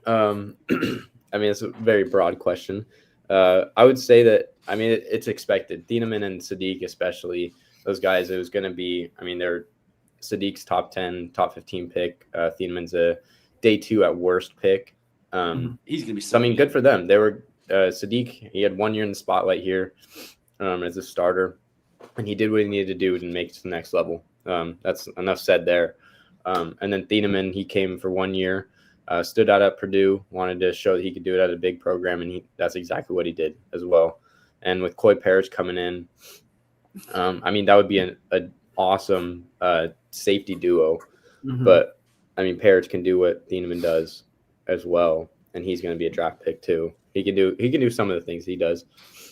I mean, it's a very broad question. I would say that, it's expected. Thieneman and Sadiq, especially, those guys, it was going to be, they're Sadiq's top 10, top 15 pick. Thieneman's a day 2 at worst pick. He's going to be so good for them. They were, Sadiq, he had 1 year in the spotlight here as a starter. And he did what he needed to do to make it to the next level. That's enough said there. And then Thieneman, he came for 1 year, stood out at Purdue, wanted to show that he could do it at a big program, and that's exactly what he did as well. And with Coy Parrish coming in, that would be an awesome safety duo. Mm-hmm. But, Parrish can do what Thieneman does as well, and he's going to be a draft pick too. He can do some of the things he does.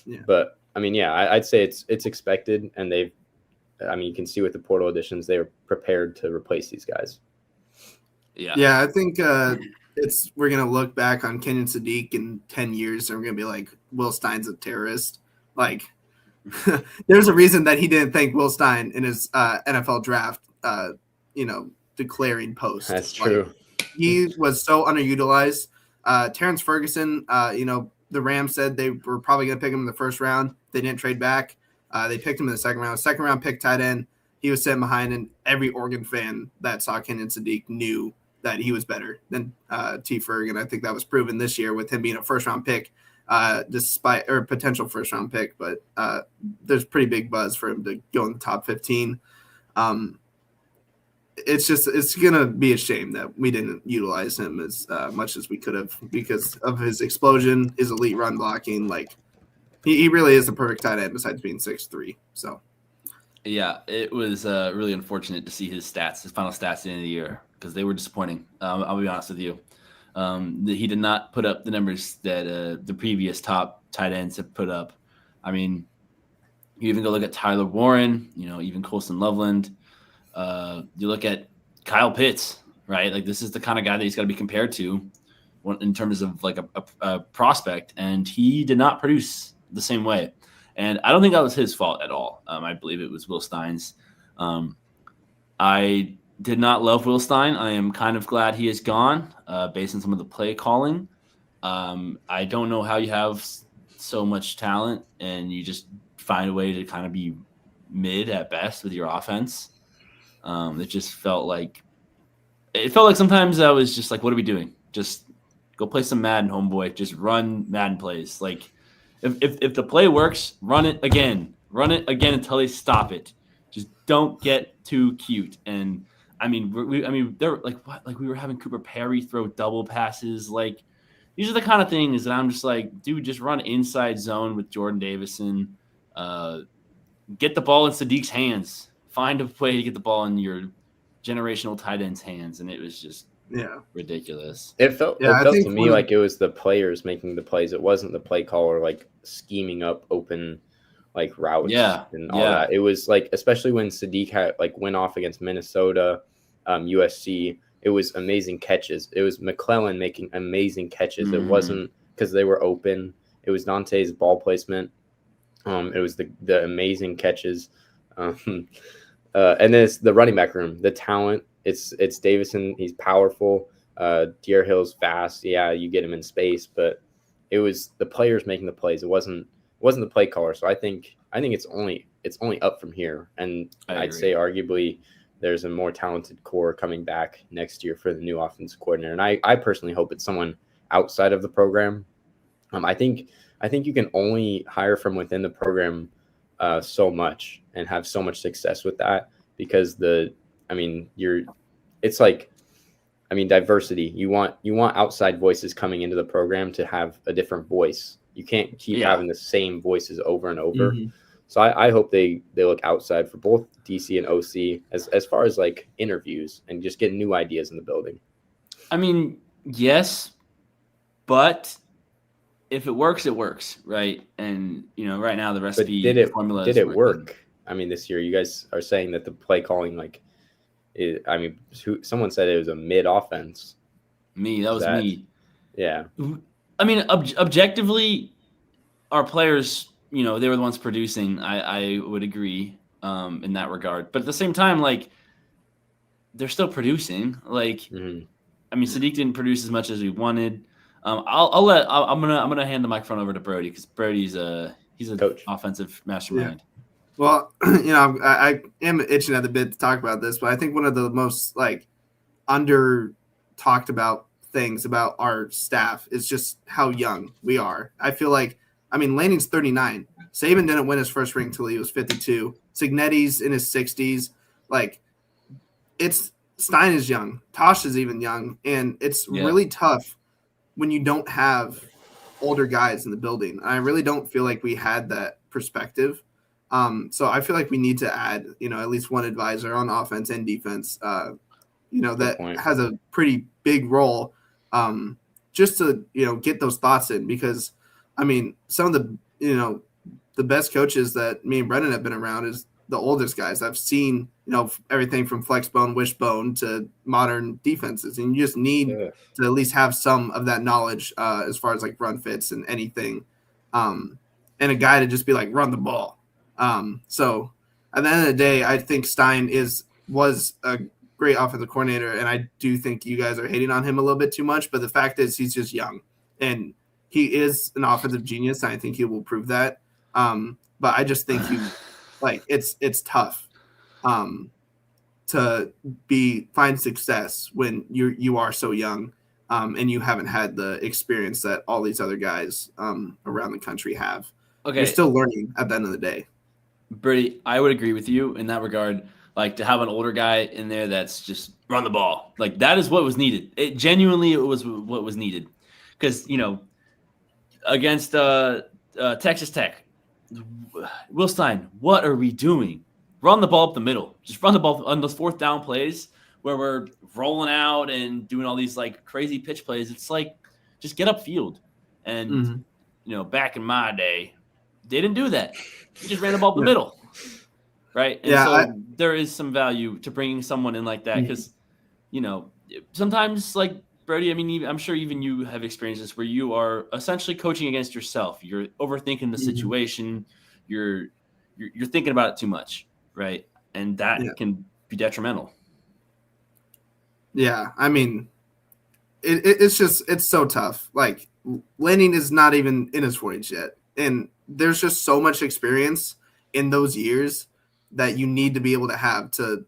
Yeah. But I'd say it's expected, and you can see with the portal additions, they were prepared to replace these guys. Yeah, I think we're gonna look back on Kenyon Sadiq in 10 years, and we're gonna be like, Will Stein's a terrorist. There's a reason that he didn't thank Will Stein in his NFL draft, declaring post. That's true. He was so underutilized. Terrence Ferguson, the Rams said they were probably going to pick him in the 1st round. They didn't trade back. They picked him in the 2nd round. 2nd round pick tight end. He was sitting behind, and every Oregon fan that saw Kenyon Sadiq knew that he was better than T. Ferg, and I think that was proven this year with him being a 1st round pick despite or potential first round pick, but there's pretty big buzz for him to go in the top 15. It's gonna be a shame that we didn't utilize him as much as we could have because of his explosion, his elite run blocking. Like he really is the perfect tight end besides being 6'3". So yeah, it was really unfortunate to see his final stats at the end of the year because they were disappointing. I'll be honest with you. He did not put up the numbers that the previous top tight ends have put up. I mean, you even go look at Tyler Warren, even Colson Loveland. You look at Kyle Pitts, right? Like this is the kind of guy that he's got to be compared to in terms of like a prospect, and he did not produce the same way. And I don't think that was his fault at all. I believe it was Will Stein's. I did not love Will Stein. I am kind of glad he is gone based on some of the play calling. I don't know how you have so much talent and you just find a way to kind of be mid at best with your offense. It just felt like sometimes I was just like, what are we doing? Just go play some Madden, homeboy. Just run Madden plays. Like if the play works, run it again until they stop it. Just don't get too cute. And I mean, they're like what? Like we were having Cooper Perry throw double passes. Like these are the kind of things that I'm just like, dude, just run inside zone with Jordan Davison. Get the ball in Sadiq's hands. Find a way to get the ball in your generational tight end's hands, and it was just ridiculous. It felt to me like it was the players making the plays. It wasn't the play caller like scheming up open like routes and all that. It was like, especially when Sadiq had like went off against Minnesota, USC. It was amazing catches. It was McClellan making amazing catches. It wasn't because they were open. It was Dante's ball placement. It was the amazing catches. And then it's the running back room, the talent. It's Davison. He's powerful. Deer Hill's fast. Yeah, you get him in space, but it was the players making the plays. It wasn't the play caller. So I think it's only up from here. And I'd say arguably there's a more talented core coming back next year for the new offensive coordinator. And I personally hope it's someone outside of the program. I think you can only hire from within the program so much and have so much success with that because diversity. You want outside voices coming into the program to have a different voice. You can't keep having the same voices over and over. Mm-hmm. So I hope they look outside for both DC and OC as far as like interviews and just getting new ideas in the building. I mean, yes, but if it works, it works, right? And right now the recipe formula did it work? I mean, this year you guys are saying that the play calling someone said it was a mid offense. That was me. Yeah. I mean, objectively, our players, they were the ones producing. I would agree in that regard. But at the same time, like, they're still producing. Like, I mean, Sadiq didn't produce as much as we wanted. I'm gonna hand the microphone over to Brody because Brody's he's a coach, offensive mastermind. Yeah. Well, I am itching at the bit to talk about this, but I think one of the most like under talked about things about our staff is just how young we are. I feel like, Lanning's 39. Saban didn't win his first ring till he was 52. Signetti's in his 60s. Like, Stein is young. Tosh is even young. And it's really tough when you don't have older guys in the building. I really don't feel like we had that perspective. So I feel like we need to add, at least one advisor on offense and defense, that has a pretty big role just to, get those thoughts in because, some of the, the best coaches that me and Brendan have been around is the oldest guys. I've seen, everything from flexbone, wishbone to modern defenses. And you just need to at least have some of that knowledge as far as like run fits and anything. And a guy to just be like, run the ball. So at the end of the day, I think Stein was a great offensive coordinator, and I do think you guys are hating on him a little bit too much. But the fact is, he's just young, and he is an offensive genius. And I think he will prove that. But I just think it's tough to find success when you are so young. and you haven't had the experience that all these other guys around the country have. Okay. You're still learning at the end of the day. Brady, I would agree with you in that regard. Like to have an older guy in there that's just run the ball. Like that is what was needed. It was what was needed. Because, against Texas Tech, Will Stein, what are we doing? Run the ball up the middle. Just run the ball on those fourth down plays where we're rolling out and doing all these like crazy pitch plays. It's like just get upfield. And back in my day, they didn't do that. They just ran the ball up the middle, right? And there is some value to bringing someone in like that because sometimes like Brody, I mean, I'm sure even you have experienced this where you are essentially coaching against yourself. You're overthinking the situation. You're thinking about it too much, right? And that can be detrimental. Yeah, I mean, it's so tough. Like Lanning is not even in his 40s yet, and there's just so much experience in those years that you need to be able to have to,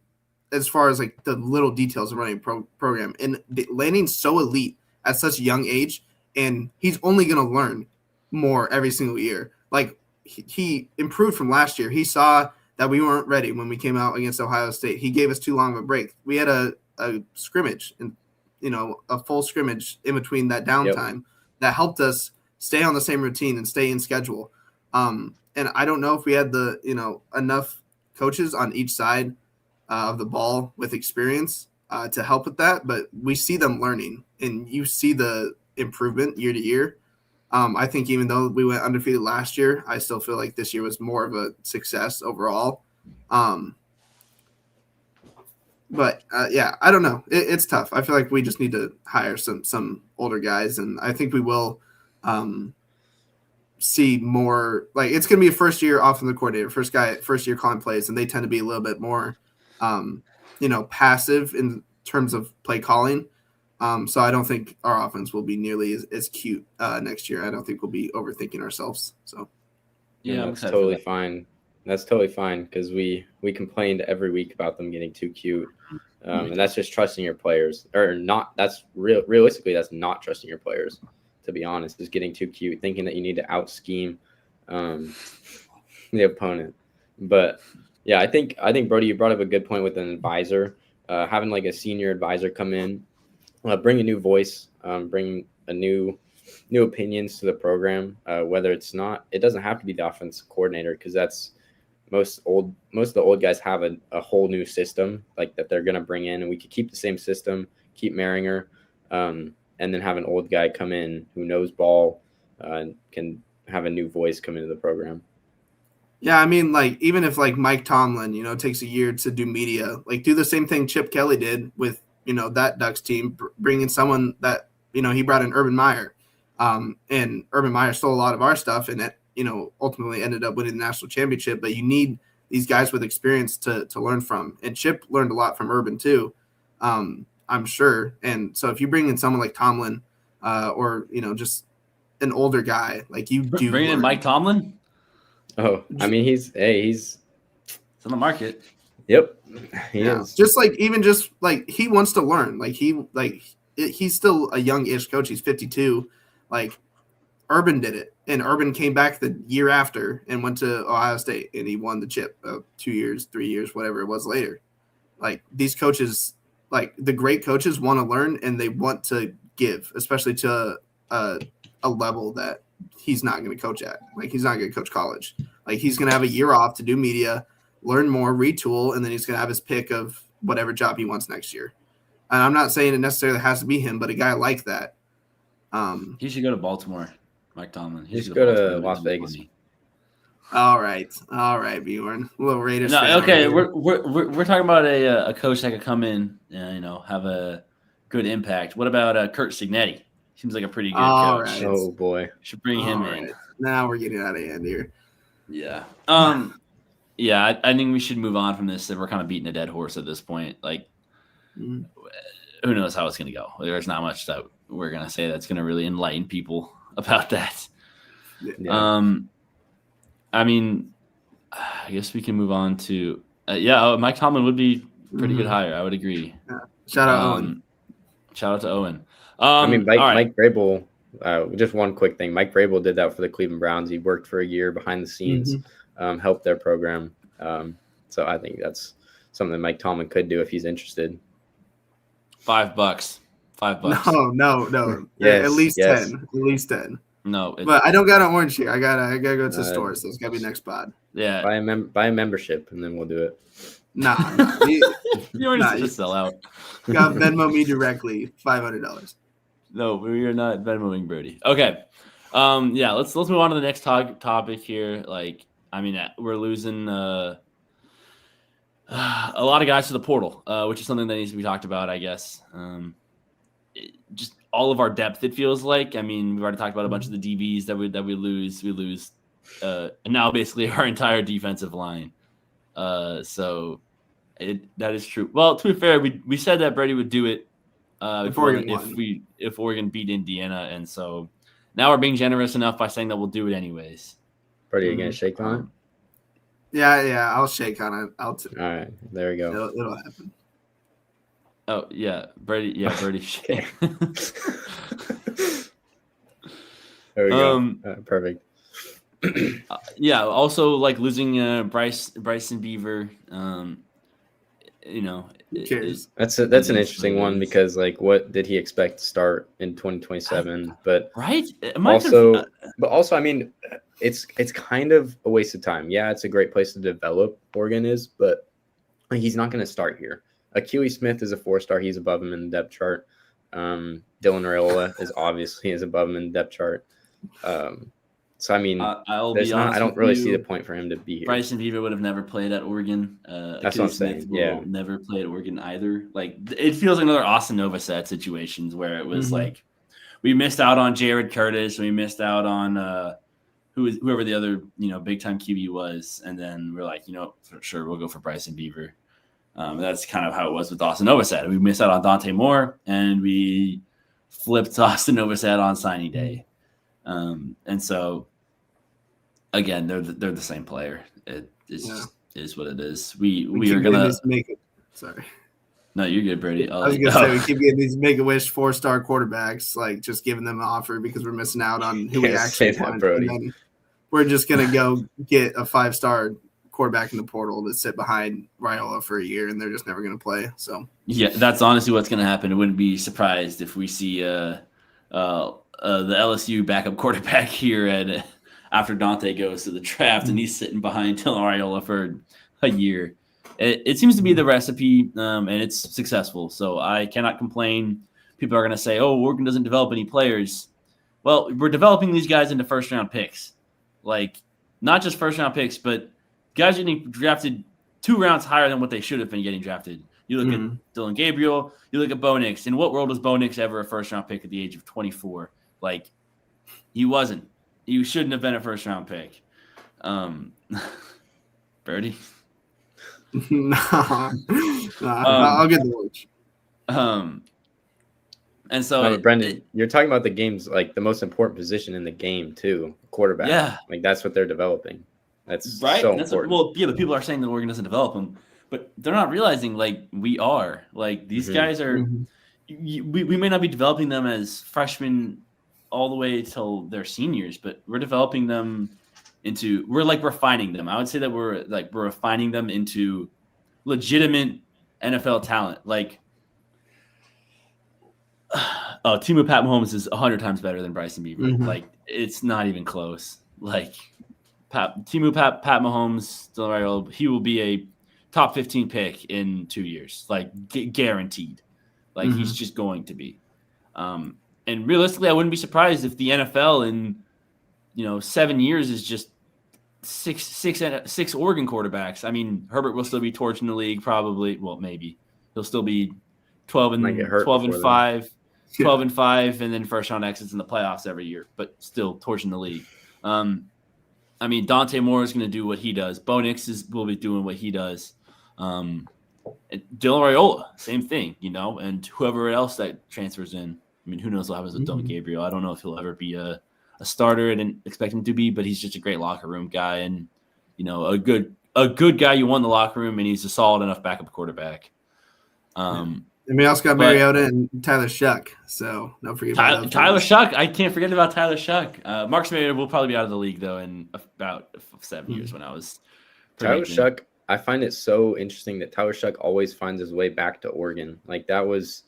as far as like the little details of running a program. And Lanning's so elite at such a young age, and he's only going to learn more every single year. Like he improved from last year. He saw that we weren't ready when we came out against Ohio State. He gave us too long of a break. We had a scrimmage and a full scrimmage in between that downtime that helped us stay on the same routine and stay in schedule. And I don't know if we had the enough coaches on each side of the ball with experience to help with that, but we see them learning, and you see the improvement year to year. I think even though we went undefeated last year, I still feel like this year was more of a success overall. But I don't know. It's tough. I feel like we just need to hire some older guys, and I think we will see more. Like it's going to be a first year offensive coordinator, first year calling plays, and they tend to be a little bit more, passive in terms of play calling. So I don't think our offense will be nearly as cute next year. I don't think we'll be overthinking ourselves. So yeah, that's totally fine. That's totally fine because we complained every week about them getting too cute, and that's just trusting your players or not. That's realistically that's not trusting your players. To be honest, is getting too cute, thinking that you need to out scheme the opponent. But yeah, I think Brody, you brought up a good point with an advisor, having like a senior advisor come in, bring a new voice, bring a new opinions to the program. Whether it doesn't have to be the offensive coordinator because that's most of the old guys have a whole new system like that they're going to bring in, and we could keep the same system, keep Maringer, and then have an old guy come in who knows ball and can have a new voice come into the program. Yeah, I mean, like even if like Mike Tomlin, takes a year to do media, like do the same thing Chip Kelly did with that Ducks team, bringing someone that he brought in Urban Meyer, and Urban Meyer stole a lot of our stuff, and it ultimately ended up winning the national championship. But you need these guys with experience to learn from, and Chip learned a lot from Urban too. I'm sure. And so if you bring in someone like Tomlin, or just an older guy, like you do bring in Mike Tomlin. Oh, I mean, he's on the market. Yep, he is. Just like he wants to learn. Like he's still a young-ish coach. He's 52. Like Urban did it, and Urban came back the year after and went to Ohio State, and he won the chip 2 years, 3 years, whatever it was later. Like these coaches. Like the great coaches want to learn and they want to give, especially to a level that he's not going to coach at. Like he's not going to coach college. Like he's going to have a year off to do media, learn more, retool, and then he's going to have his pick of whatever job he wants next year. And I'm not saying it necessarily has to be him, but a guy like that. He should go to Baltimore, Mike Tomlin. He should go to Las Vegas. All right, Bjorn. A little Raiders. No, okay, we're talking about a coach that could come in and have a good impact. What about Kurt Signetti? Seems like a pretty good coach. Right. Oh boy, should bring him in. Now we're getting out of hand here. Yeah. Yeah. I think we should move on from this. We're kind of beating a dead horse at this point. Like, who knows how it's going to go? There's not much that we're going to say that's going to really enlighten people about that. Yeah. I mean, I guess we can move on to Mike Tomlin would be pretty good hire. I would agree. Yeah. Shout out Owen. Shout out to Owen. I mean, all right. Mike Vrabel. Just one quick thing. Mike Vrabel did that for the Cleveland Browns. He worked for a year behind the scenes, helped their program. So I think that's something Mike Tomlin could do if he's interested. $5. $5. No. Yes, at least yes. 10. At least 10. No, but I don't got an orange here. I gotta go to the store, so it's gotta be next pod. Yeah, buy a membership and then we'll do it. Nah, you're just a sellout. Got Venmo me directly, $500. No, we are not Venmoing Brody. Okay, yeah, let's move on to the next topic here. Like, I mean, we're losing a lot of guys to the portal, which is something that needs to be talked about, I guess. Just all of our depth, it feels like. I mean, we've already talked about a bunch of the DBs that we lose. We lose, and now basically our entire defensive line. So that is true. Well, to be fair, we said that Brady would do it if Oregon beat Indiana, and so now we're being generous enough by saying that we'll do it anyways. Brady, are you gonna shake on it? Yeah, I'll shake on it. All right, there we go. It'll happen. Oh yeah, Brady. Yeah, Brady. Shake. There we go. Perfect. Yeah. Also, like losing Bryson Beaver. That's an interesting one because like, what did he expect to start in 2027? But right. Also, I mean, it's kind of a waste of time. Yeah, it's a great place to develop. Oregon is, but he's not going to start here. Akili Smith is a 4-star. He's above him in the depth chart. Dylan Raiola is obviously above him in the depth chart. So I mean, I don't really see the point for him to be here. Bryson Beaver would have never played at Oregon. That's what I'm saying. Yeah, never played at Oregon either. Like, it feels like another Austin Novosad situations where it was like we missed out on Jared Curtis, we missed out on whoever the other big time QB was, and then we're like, for sure we'll go for Bryson Beaver. That's kind of how it was with Austin Novosad. We missed out on Dante Moore, and we flipped Austin Novosad on signing day. And so, again, they're the same player. It is what it is. We are gonna make it. Sorry. No, you're good, Brady. I was gonna say we keep getting these Make-A-Wish 4-star quarterbacks, like just giving them an offer because we're missing out on who we actually want. And then we're just gonna go get a 5-star quarterback in the portal to sit behind Raiola for a year, and they're just never going to play. So yeah, that's honestly what's going to happen. I wouldn't be surprised if we see the LSU backup quarterback here after Dante goes to the draft, and he's sitting behind Dylan Raiola for a year. It seems to be the recipe, and it's successful. So I cannot complain. People are going to say, "Oh, Oregon doesn't develop any players." Well, we're developing these guys into first-round picks, like not just first-round picks, but guys getting drafted 2 rounds higher than what they should have been getting drafted. You look at Dylan Gabriel, you look at Bo Nix. In what world was Bo Nix ever a first-round pick at the age of 24? Like, he wasn't. He shouldn't have been a first-round pick. Birdie? I'll get the watch. And so, Brendan, you're talking about the game's like the most important position in the game too, quarterback. Yeah, like that's what they're developing. That's right. So important. But people are saying that Oregon doesn't develop them, but they're not realizing like we are. Like these guys are. We may not be developing them as freshmen all the way till they're seniors, but we're developing them into. We're like refining them. I would say that we're refining them into legitimate NFL talent. Like, Timu Pat Mahomes is 100 times better than Bryson Beaver. Like, it's not even close. Like. Pat Mahomes, he will be a top 15 pick in 2 years, like guaranteed. Like he's just going to be. And realistically, I wouldn't be surprised if the NFL in 7 years is just six Oregon quarterbacks. I mean, Herbert will still be torching the league, probably. Well, maybe he'll still be 12 and 5, 12 and 5, and then first round exits in the playoffs every year, but still torching the league. I mean, Dante Moore is going to do what he does. Bo Nix will be doing what he does. Dylan Raiola, same thing, and whoever else that transfers in. I mean, who knows what happens with Dylan Gabriel. I don't know if he'll ever be a starter. I didn't expect him to be, but he's just a great locker room guy and, a good guy you want in the locker room, and he's a solid enough backup quarterback. And we also got Mariota and Tyler Shuck. So don't forget about Tyler Shuck. I can't forget about Tyler Shuck. Marcus Mariota will probably be out of the league though in about 7 years when I was. Tyler Shuck. I find it so interesting that Tyler Shuck always finds his way back to Oregon. Like that was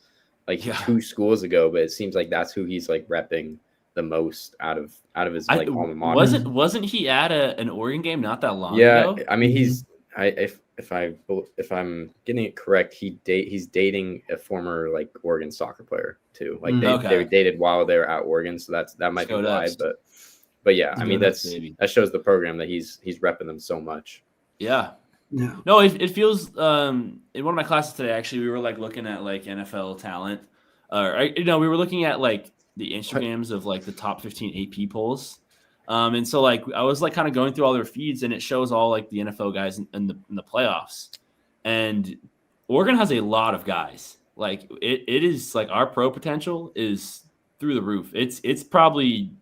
2 schools ago, but it seems like that's who he's like repping the most out of his like alma mater. Wasn't he at an Oregon game not that long ago? Yeah, I mean if I'm getting it correct, he's dating a former like Oregon soccer player too. Like they were dated while they were at Oregon, so that might be why. But yeah, I mean that shows the program that he's repping them so much. Yeah. Yeah. No, it feels in one of my classes today, actually, we were like looking at like NFL talent. We were looking at like the Instagrams of like the top 15 AP polls. And so like I was like kind of going through all their feeds, and it shows all like the NFL guys in the playoffs. And Oregon has a lot of guys. Like it is like our pro potential is through the roof. It's probably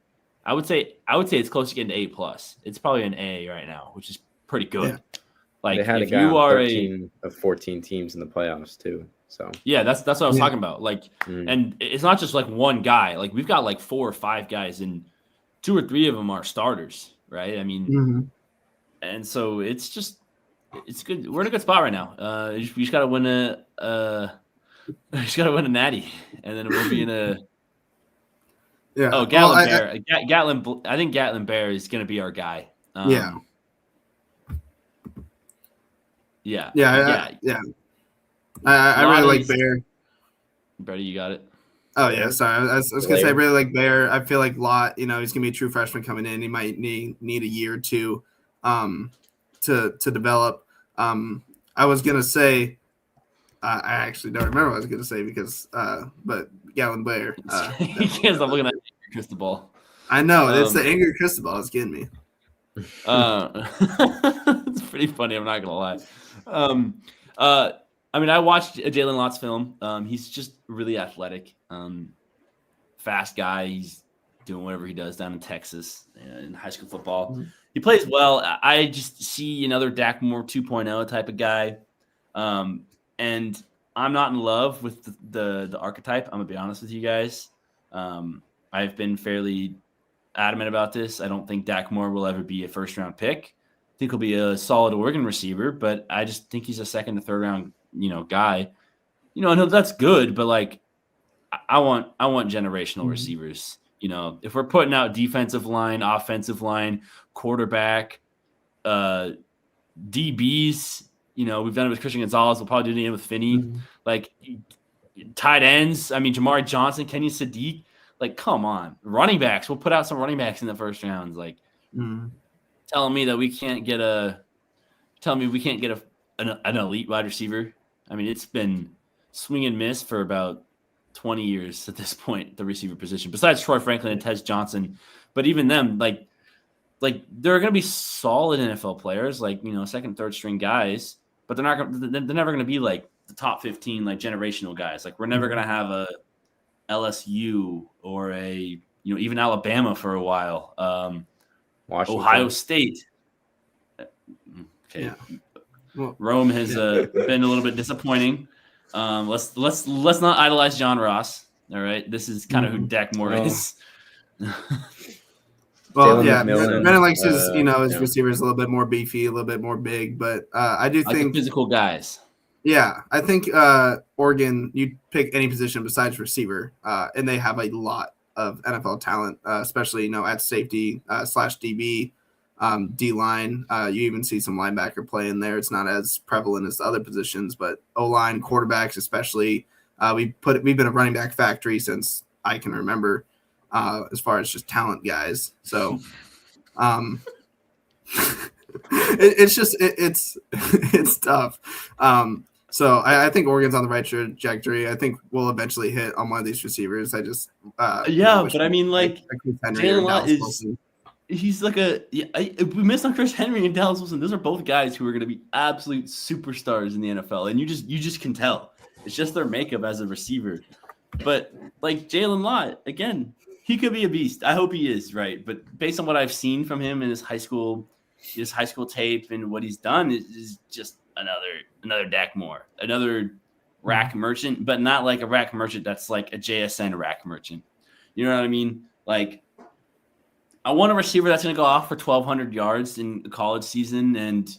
I would say it's close to getting to A+. It's probably an A right now, which is pretty good. Yeah. Like they had if you are 13 of 14 teams in the playoffs too. So yeah, that's what I was talking about. Like, and it's not just like one guy. Like we've got like 4 or 5 guys, and 2 or 3 of them are starters, right? I mean, and so it's good. We're in a good spot right now. We just gotta win a natty, and then we'll be in a. Yeah. Oh, Gatlin Bear. Gatlin. I think Gatlin Bear is gonna be our guy. Yeah. Yeah. I really like Bear. Brady, you got it. Oh yeah, sorry. I was gonna say I really like Bear. I feel like Lott, he's gonna be a true freshman coming in. He might need a year or two to develop. I was gonna say I actually don't remember what I was gonna say because but Gatlin Bear. You can't stop looking at your crystal ball. I know, it's the angry crystal ball. It's getting me. It's pretty funny. I'm not gonna lie. I mean, I watched Jalen Lott's film. He's just really athletic, fast guy. He's doing whatever he does down in Texas in high school football. He plays well. I just see another Dak Moore 2.0 type of guy, and I'm not in love with the archetype. I'm gonna be honest with you guys. I've been fairly adamant about this. I don't think Dak Moore will ever be a first-round pick. I think he'll be a solid Oregon receiver, but I just think he's a second to third round, guy. I know that's good, but like I want generational receivers. If we're putting out defensive line, offensive line, quarterback, DBs, we've done it with Christian Gonzalez. We'll probably do it again with Finney. Like tight ends. I mean, Jamari Johnson, Kenyon Sadiq. Like, come on, running backs. We'll put out some running backs in the first rounds. Like, telling me that we can't get an elite wide receiver. I mean, it's been swing and miss for about 20 years at this point, the receiver position. Besides Troy Franklin and Tez Johnson, but even them, like they're going to be solid NFL players, like second, third string guys, but they're never going to be like the top 15 like generational guys. Like we're never going to have a LSU or a even Alabama for a while. Ohio State. Okay. Yeah. Well, Rome has been a little bit disappointing. Let's not idolize John Ross. All right, this is kind of who Dak Moore is. Well, yeah, Brennan likes his his receivers a little bit more beefy, a little bit more big, but I do think physical guys. Yeah, I think Oregon, you pick any position besides receiver, and they have a lot of NFL talent, especially at safety / DB, D-line. You even see some linebacker play in there. It's not as prevalent as the other positions, but O-line, quarterbacks especially. We've been a running back factory since I can remember, as far as just talent guys. So, it's tough. So I think Oregon's on the right trajectory. I think we'll eventually hit on one of these receivers. I just but I mean, like Jalen Lott he's like we missed on Chris Henry and Dallas Wilson. Those are both guys who are going to be absolute superstars in the NFL, and you just can tell. It's just their makeup as a receiver. But like Jalen Lott, again, he could be a beast. I hope he is, right? But based on what I've seen from him in his high school tape and what he's done is just another Dak Moore, another rack merchant, but not like a rack merchant that's like a JSN rack merchant. You know what I mean? Like, I want a receiver that's going to go off for 1,200 yards in the college season and,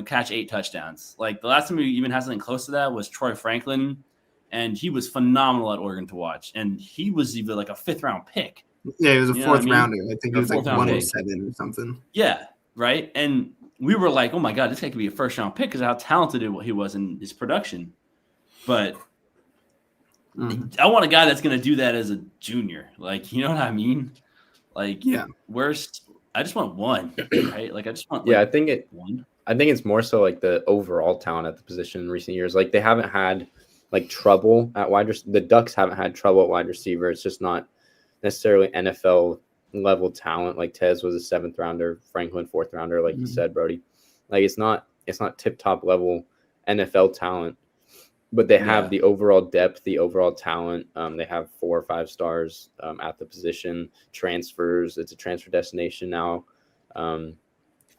catch 8 touchdowns. Like, the last time we even had something close to that was Troy Franklin, and he was phenomenal at Oregon to watch. And he was even like a 5th-round pick. Yeah, he was a 4th rounder. I think he was like 107 or something. Yeah, right? And we were like, oh, my God, this guy could be a 1st-round pick because of how talented he was in his production. But I want a guy that's going to do that as a junior. Like, you know what I mean? Like, I just want one, right? Like, I just want I think one. I think it's more so like the overall talent at the position in recent years. Like, they haven't had like trouble at wide receiver. The Ducks haven't had trouble at wide receiver. It's just not necessarily NFL level talent. Like, Tez was a 7th rounder, Franklin 4th rounder, like you said, Brody. Like, it's not tip top level NFL talent. But they have the overall depth, the overall talent. They have 4 or 5 stars at the position. Transfers. It's a transfer destination now.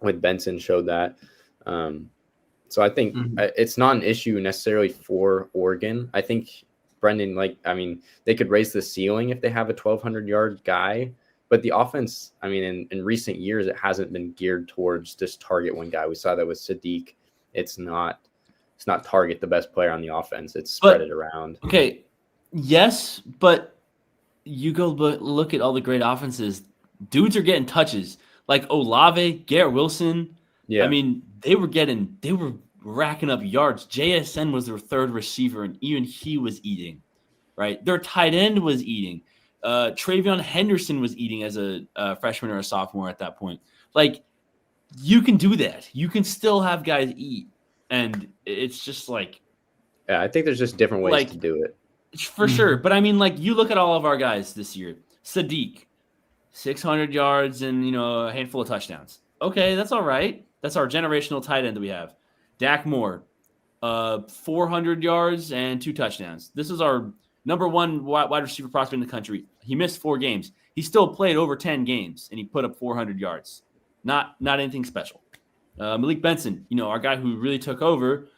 With Benson showed that. So I think it's not an issue necessarily for Oregon. I think, Brendan, they could raise the ceiling if they have a 1,200-yard guy. But the offense, in recent years, it hasn't been geared towards just target one guy. We saw that with Sadiq. It's not target the best player on the offense. It's spread it around. Okay, yes, but you go look at all the great offenses. Dudes are getting touches. Like Olave, Garrett Wilson. Yeah. They were racking up yards. JSN was their 3rd receiver, and even he was eating, right? Their tight end was eating. Travion Henderson was eating as a freshman or a sophomore at that point. Like, you can do that. You can still have guys eat. And it's just like, I think there's just different ways to do it. For sure. But you look at all of our guys this year. Sadiq, 600 yards and, a handful of touchdowns. Okay, that's all right. That's our generational tight end that we have. Dak Moore, 400 yards and 2 touchdowns. This is our number 1 wide receiver prospect in the country. He missed 4 games. He still played over 10 games, and he put up 400 yards. Not anything special. Malik Benson, our guy who really took over,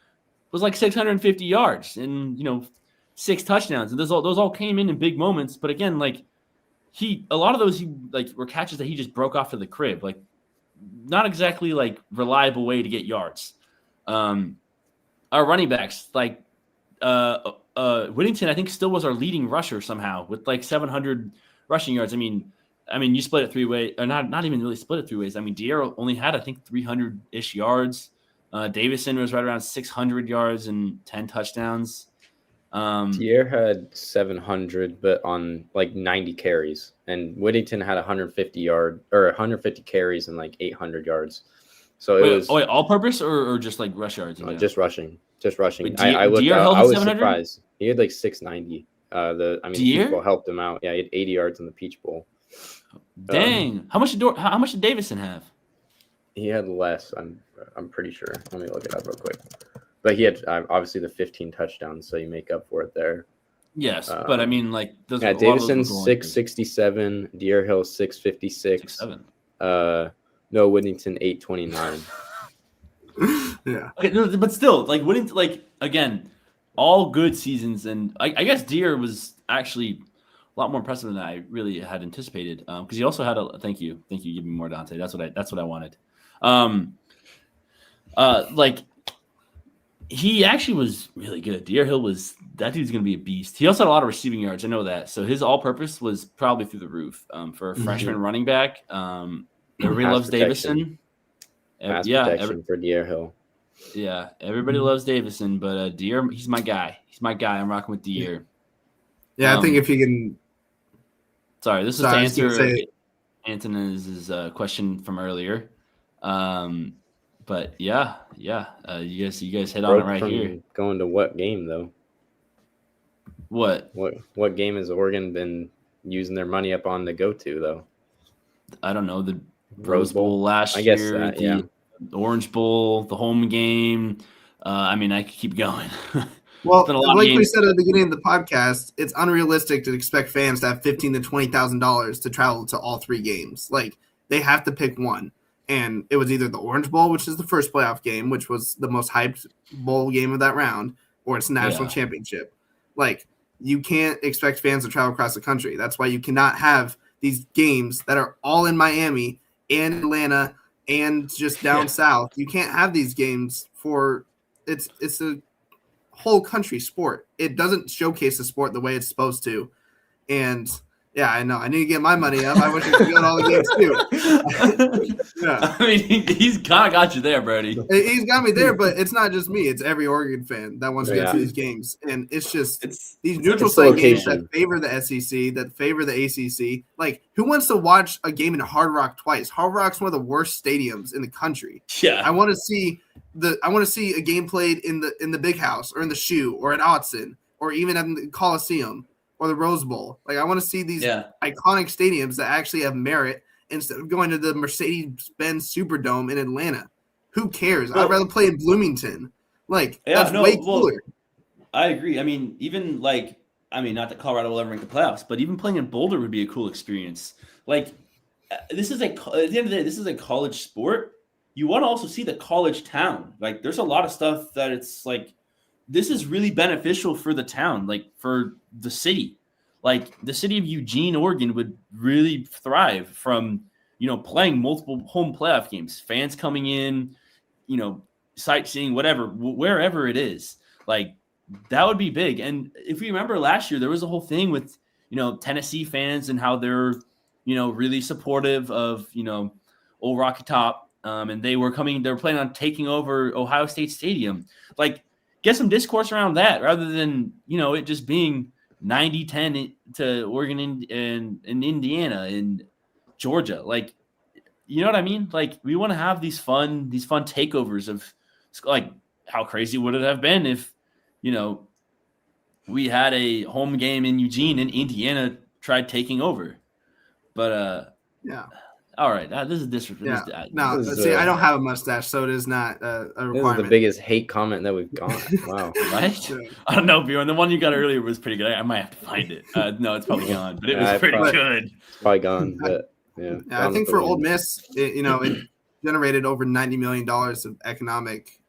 was like 650 yards and 6 touchdowns, and those all came in big moments. But again, a lot of those were catches that he just broke off to the crib, like not exactly like reliable way to get yards. Our running backs, Whittington, I think still was our leading rusher somehow with 700 rushing yards. You split it 3 ways, or not even really split it 3 ways. Dier only had, I think, 300-ish yards. Davison was right around 600 yards and 10 touchdowns. Dier had 700, but on 90 carries, and Whittington had 150 carries and 800 yards. So it was all purpose or just rush yards? Just rushing. Wait, I was 700? surprised. He had 690. Peach Bowl helped him out. Yeah, he had 80 yards in the Peach Bowl. Dang! How much did Davison have? He had less. I'm pretty sure. Let me look it up real quick. But he had obviously the 15 touchdowns, so you make up for it there. Yes, but those. Yeah, Davison 667, Deer Hill 656. 6'7". No, Whittington 829. Yeah. Okay, no, but still, Whittington, again, all good seasons, and I guess Deer was actually a lot more impressive than I really had anticipated. Because he also had a thank you, give me more, Dante. That's what I wanted. He actually was really good. Deer Hill that dude's gonna be a beast. He also had a lot of receiving yards. I know that. So his all-purpose was probably through the roof. For a freshman running back. Everybody loves Davison. Protection for Deer Hill. Yeah, everybody loves Davison, but Deer, he's my guy. I'm rocking with Deer. Yeah, I think if you can. Sorry, this is to answer Anton's question from earlier. But yeah, you guys hit on it right here. Going to what game though? What game has Oregon been using their money up on to go to though? I don't know, the Rose Bowl last year. I guess that, the Orange Bowl, the home game. I could keep going. Well, like we said at the beginning of the podcast, it's unrealistic to expect fans to have $15,000 to $20,000 to travel to all 3 games. They have to pick one, and it was either the Orange Bowl, which is the first playoff game, which was the most hyped bowl game of that round, or it's national championship. Like, you can't expect fans to travel across the country. That's why you cannot have these games that are all in Miami and Atlanta and just down south. You can't have these games for it's a whole country sport. It doesn't showcase the sport the way it's supposed to. And yeah, I know. I need to get my money up. I wish I could go to all the games too. Yeah. I mean, he's kind of got you there, Brody. He's got me there, but it's not just me. It's every Oregon fan that wants to get to these games. And it's these neutral site games that favor the SEC, that favor the ACC. Like, who wants to watch a game in Hard Rock twice? Hard Rock's one of the worst stadiums in the country. Yeah. I want to see a game played in the Big House or in the Shoe or at Autzen or even at the Coliseum or the Rose Bowl. Like, I want to see these iconic stadiums that actually have merit instead of going to the Mercedes-Benz Superdome in Atlanta. Who cares? I'd rather play in Bloomington. Like, that's way cooler. I agree. I mean, even not that Colorado will ever make the playoffs, but even playing in Boulder would be a cool experience. Like, at the end of the day, this is a college sport. You want to also see the college town. Like, there's a lot of stuff that it's like, this is really beneficial for the town, like for the city. Like, the city of Eugene, Oregon would really thrive from, playing multiple home playoff games, fans coming in, sightseeing, wherever it is. Like, that would be big. And if you remember last year, there was a whole thing with, Tennessee fans and how they're, really supportive of, Old Rocky Top. And they were planning on taking over Ohio State Stadium. Like, get some discourse around that rather than, it just being 90-10 to Oregon and Indiana and Georgia. Like, you know what I mean? Like, we want to have these fun takeovers of, like, how crazy would it have been if, we had a home game in Eugene and Indiana tried taking over. But all right, this is disrespect. Yeah. I don't have a mustache, so it is not a requirement. This is the biggest hate comment that we've got. Wow. Right? I don't know, Bjorn. The one you got earlier was pretty good. I might have to find it. No, it's probably gone, but it was pretty good. It's probably gone, but yeah. I think for Ole Miss, it generated over $90 million of economic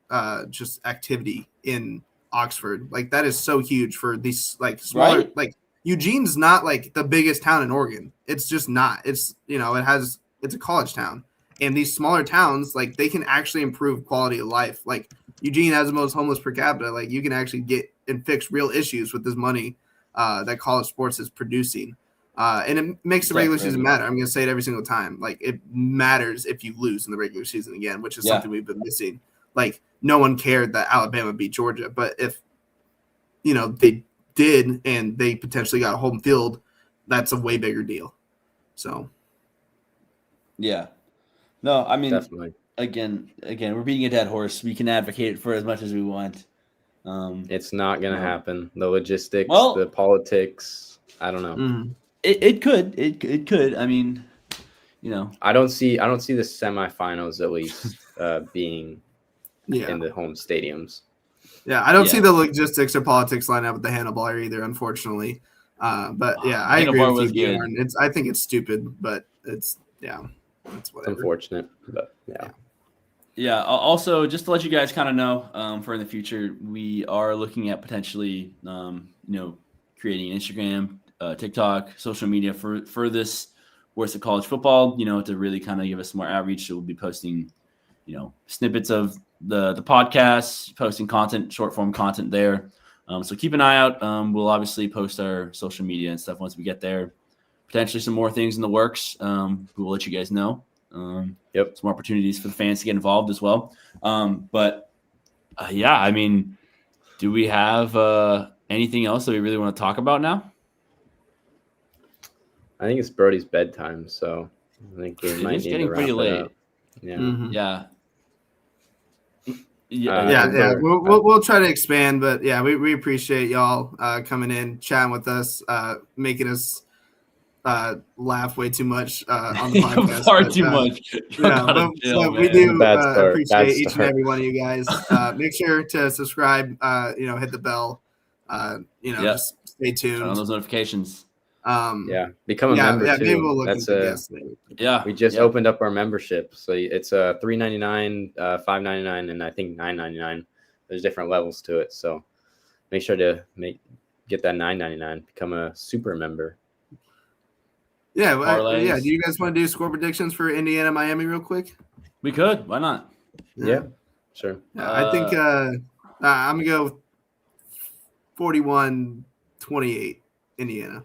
just activity in Oxford. Like, that is so huge for these, like, smaller, like, Eugene's not like the biggest town in Oregon. It's just not. It's, it's a college town, and these smaller towns, like, they can actually improve quality of life. Like, Eugene has the most homeless per capita. Like, you can actually get and fix real issues with this money that college sports is producing. And it makes the regular season matter. I'm going to say it every single time. Like, it matters if you lose in the regular season again, which is something we've been missing. Like, no one cared that Alabama beat Georgia, but if, they did and they potentially got a home field, that's a way bigger deal. So. Yeah. No, I mean, definitely. Again, we're beating a dead horse. We can advocate for as much as we want. It's not going to happen. The logistics, the politics, I don't know. Mm-hmm. It could. I mean, I don't see the semifinals at least being in the home stadiums. Yeah, I don't see the logistics or politics line up with the handlebar either, unfortunately. But yeah, I agree with you, Bjorn. I think it's stupid, but it's whatever. It's unfortunate, but yeah. Yeah. Also, just to let you guys kind of know, for in the future, we are looking at potentially, creating an Instagram, TikTok, social media for this Worst of College Football. To really kind of give us more outreach. So we'll be posting, snippets of the podcast, posting content, short form content there. So keep an eye out. We'll obviously post our social media and stuff once we get there. Potentially some more things in the works. We'll let you guys know. Some opportunities for the fans to get involved as well. But I mean, do we have anything else that we really want to talk about now? I think it's Brody's bedtime, so I think we might need getting to wrap pretty it late. up. Yeah. Mm-hmm. Yeah. We'll try to expand, but yeah, we appreciate y'all coming in, chatting with us, making us laugh way too much on the podcast. Far too much. We do appreciate each and every one of you guys. Make sure to subscribe. Hit the bell. Just stay tuned. Turn on those notifications. Become a member too. Maybe we'll look we just opened up our membership, so it's $3.99, $5.99, and I think $9.99. There's different levels to it, so make sure to get that $9.99, become a super member. Yeah, yeah. Do you guys want to do score predictions for Indiana Miami real quick? We could. Why not? Yeah, sure. Yeah, I think I'm gonna go 41-28 Indiana.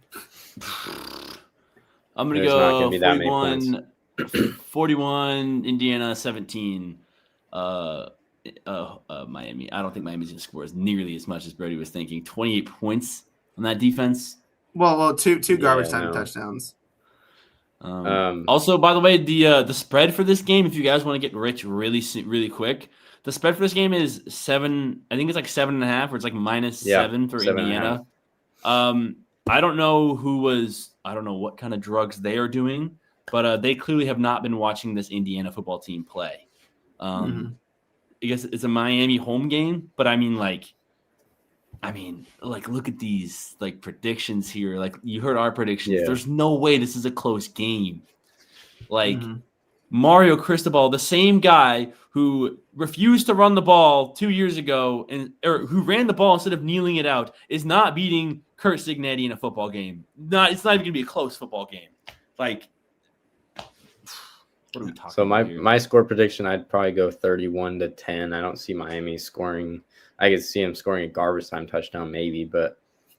I'm gonna go 41 Indiana 17 Miami. I don't think Miami's gonna score as nearly as much as Brody was thinking. 28 points on that defense. Well, two garbage time touchdowns. Also, by the way, the spread for this game, if you guys want to get rich really quick, the spread for this game is 7. I think it's like 7.5, or it's like -7 for Indiana. I don't know what kind of drugs they are doing, but they clearly have not been watching this Indiana football team play. I guess it's a Miami home game, but I mean, look at these predictions here. Like, you heard our predictions. Yeah. There's no way this is a close game. Mario Cristobal, the same guy who refused to run the ball 2 years ago or who ran the ball instead of kneeling it out, is not beating Kurt Signetti in a football game. It's not even gonna be a close football game. What are we talking about here? My score prediction, I'd probably go 31-10. I don't see Miami scoring. I could see him scoring a garbage time touchdown maybe, but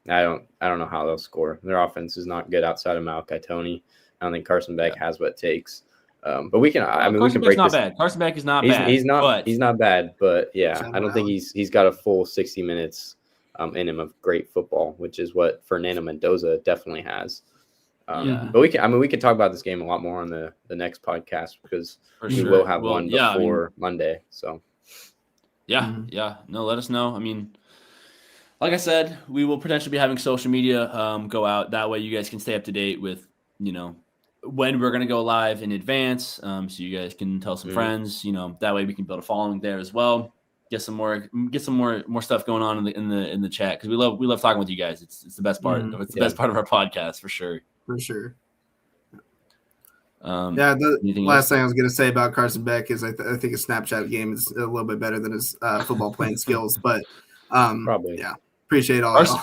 I don't know how they'll score. Their offense is not good outside of Malachi Toney. I don't think Carson Beck has what it takes. But we can. We can break not this. Bad. Carson Beck is not bad. He's not bad, but yeah, I don't think he's got a full 60 minutes in him of great football, which is what Fernando Mendoza definitely has. But we can talk about this game a lot more on the next podcast, because we will have one before Monday. So yeah. No, let us know. I mean, like I said, we will potentially be having social media go out. That way you guys can stay up to date with, when we're going to go live in advance. So you guys can tell some friends, that way we can build a following there as well. Get some more stuff going on in the chat, because we love talking with you guys. It's the best part. It's the best part of our podcast for sure. For sure. The last thing I was going to say about Carson Beck is I think his Snapchat game is a little bit better than his football playing skills, but probably. Yeah, appreciate all y'all.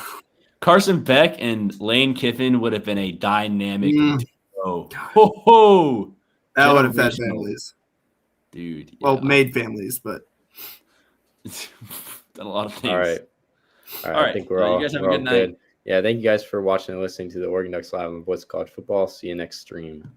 Carson Beck and Lane Kiffin would have been a dynamic duo. That would have fed families, dude. Yeah. Well, made families, but done a lot of things. All right. I think we're all, you guys have a good night. Yeah, thank you guys for watching and listening to the Oregon Ducks Live on Voice of College Football. See you next stream.